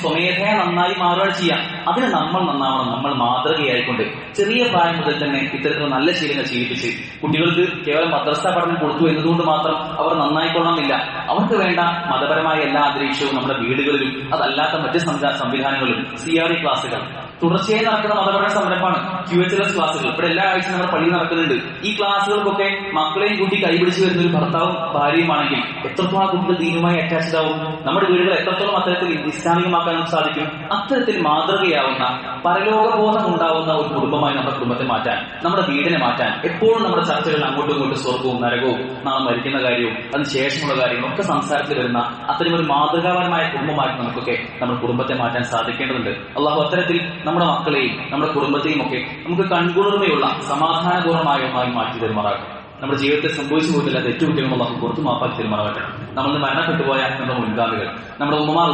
സ്വമേധയാ നന്നായി മാറുകയാണ് ചെയ്യുക. അതിന് നമ്മൾ നന്നാവണം. നമ്മൾ മാതൃകയായിക്കൊണ്ട് ചെറിയ പ്രായം മുതൽ തന്നെ ഇത്തരത്തിലുള്ള നല്ല ശീലങ്ങൾ ശീലിപ്പിച്ച് കുട്ടികൾക്ക് കേവലം മദ്രസ പഠനം കൊടുത്തു എന്നതുകൊണ്ട് മാത്രം അവർ നന്നായിക്കൊള്ളണമെന്നില്ല. അവർക്ക് വേണ്ട മതപരമായ എല്ലാ അന്തരീക്ഷവും നമ്മുടെ വീടുകളിലും അതല്ലാത്ത മറ്റ് സംവിധാനങ്ങളിലും CRE ക്ലാസുകൾ തുടർച്ചയായി നടക്കുന്ന മതപരമായ സംരംഭമാണ്. QHLS ക്ലാസുകൾ ഇവിടെ എല്ലാ ആഴ്ചയും നമ്മുടെ പള്ളിയിൽ നടക്കുന്നുണ്ട്. ഈ ക്ലാസുകൾക്കൊക്കെ മക്കളെയും കൂട്ടി കൈപിടിച്ച് വരുന്ന ഒരു ഭർത്താവും ഭാര്യയുമാണെങ്കിൽ എത്രത്തോളം കുട്ടികൾ ദീനുമായി അറ്റാച്ച്ഡ് ആവും. നമ്മുടെ വീടുകൾ എത്രത്തോളം അത്തരത്തിൽ ഇസ്ലാമികമാക്കാൻ സാധിക്കും. അത്തരത്തിൽ മാതൃകയാവുന്ന പരലോകബോധം ഉണ്ടാവുന്ന ഒരു കുടുംബമായി നമ്മുടെ കുടുംബത്തെ മാറ്റാൻ, നമ്മുടെ വീടിനെ മാറ്റാൻ എപ്പോഴും നമ്മുടെ ചർച്ചകളിൽ അങ്ങോട്ടും ഇങ്ങോട്ടും സ്വർഗവും നരകവും നാളെ മരിക്കുന്ന കാര്യവും അതിന് ശേഷമുള്ള കാര്യങ്ങളും ഒക്കെ സംസാരത്തിൽ വരുന്ന അത്തരം ഒരു മാതൃകാപരമായ കുടുംബമായിട്ട് നമുക്കൊക്കെ നമ്മുടെ കുടുംബത്തെ മാറ്റാൻ സാധിക്കേണ്ടതുണ്ട്. അള്ളാഹു അത്തരത്തിൽ നമ്മുടെ മക്കളെയും നമ്മുടെ കുടുംബത്തെയും ഒക്കെ നമുക്ക് കൺകുളിർമയുള്ള സമാധാനപൂർണ്ണമായ ഒന്നായി മാറ്റി തരുമാറാകട്ടെ. നമ്മുടെ ജീവിതത്തിൽ സംഭവിച്ചു പോയിട്ടില്ല തെറ്റുകുറ്റങ്ങളും അള്ളാഹു പുറത്തു മാപ്പാക്കി തീരുമാനമാകട്ടെ. നമ്മൾ മരണപ്പെട്ടു പോയ നമ്മുടെ മുൻഗാമികൾ, നമ്മുടെ ഉമ്മമാർ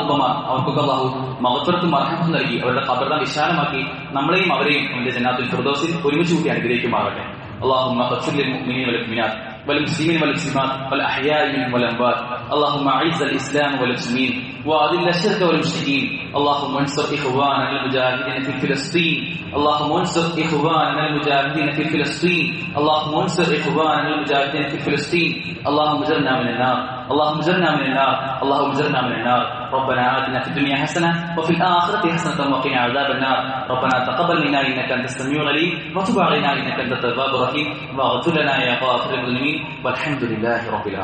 അവർക്കൊക്കെ അള്ളാഹു മഗ്ഫിറത്തും മർഹമത്തും നൽകി അവരുടെ ഖബറിനെ വിശാലമാക്കി നമ്മളെയും അവരെയും അവന്റെ ജന്നാത്തുൽ ഫിർദൗസിൽ ഒരുമിച്ച് കൂട്ടി അനുഗ്രഹിക്കുമാകട്ടെ. اللهم اغفر للمؤمنين والمؤمنات والمسلمين والمسلمات والأحياء منهم والأموات. اللهم أعز الإسلام والمسلمين وأذل الشرك والمشركين. اللهم انصر إخواننا المجاهدين في فلسطين. اللهم انصر إخواننا المجاهدين في فلسطين. اللهم انصر إخواننا المجاهدين في فلسطين. اللهم اجرنا من النار. اللهم اجرنا من النار. اللهم اجرنا من النار. ربنا آتنا في الدنيا حسنة وفي الآخرة حسنة وقنا عذاب النار. ربنا تقبل منا إنك أنت السميع العليم وتب علينا إنك أنت التواب الرحيم واغفر لنا يا غافر المذنبين والحمد لله رب العالمين.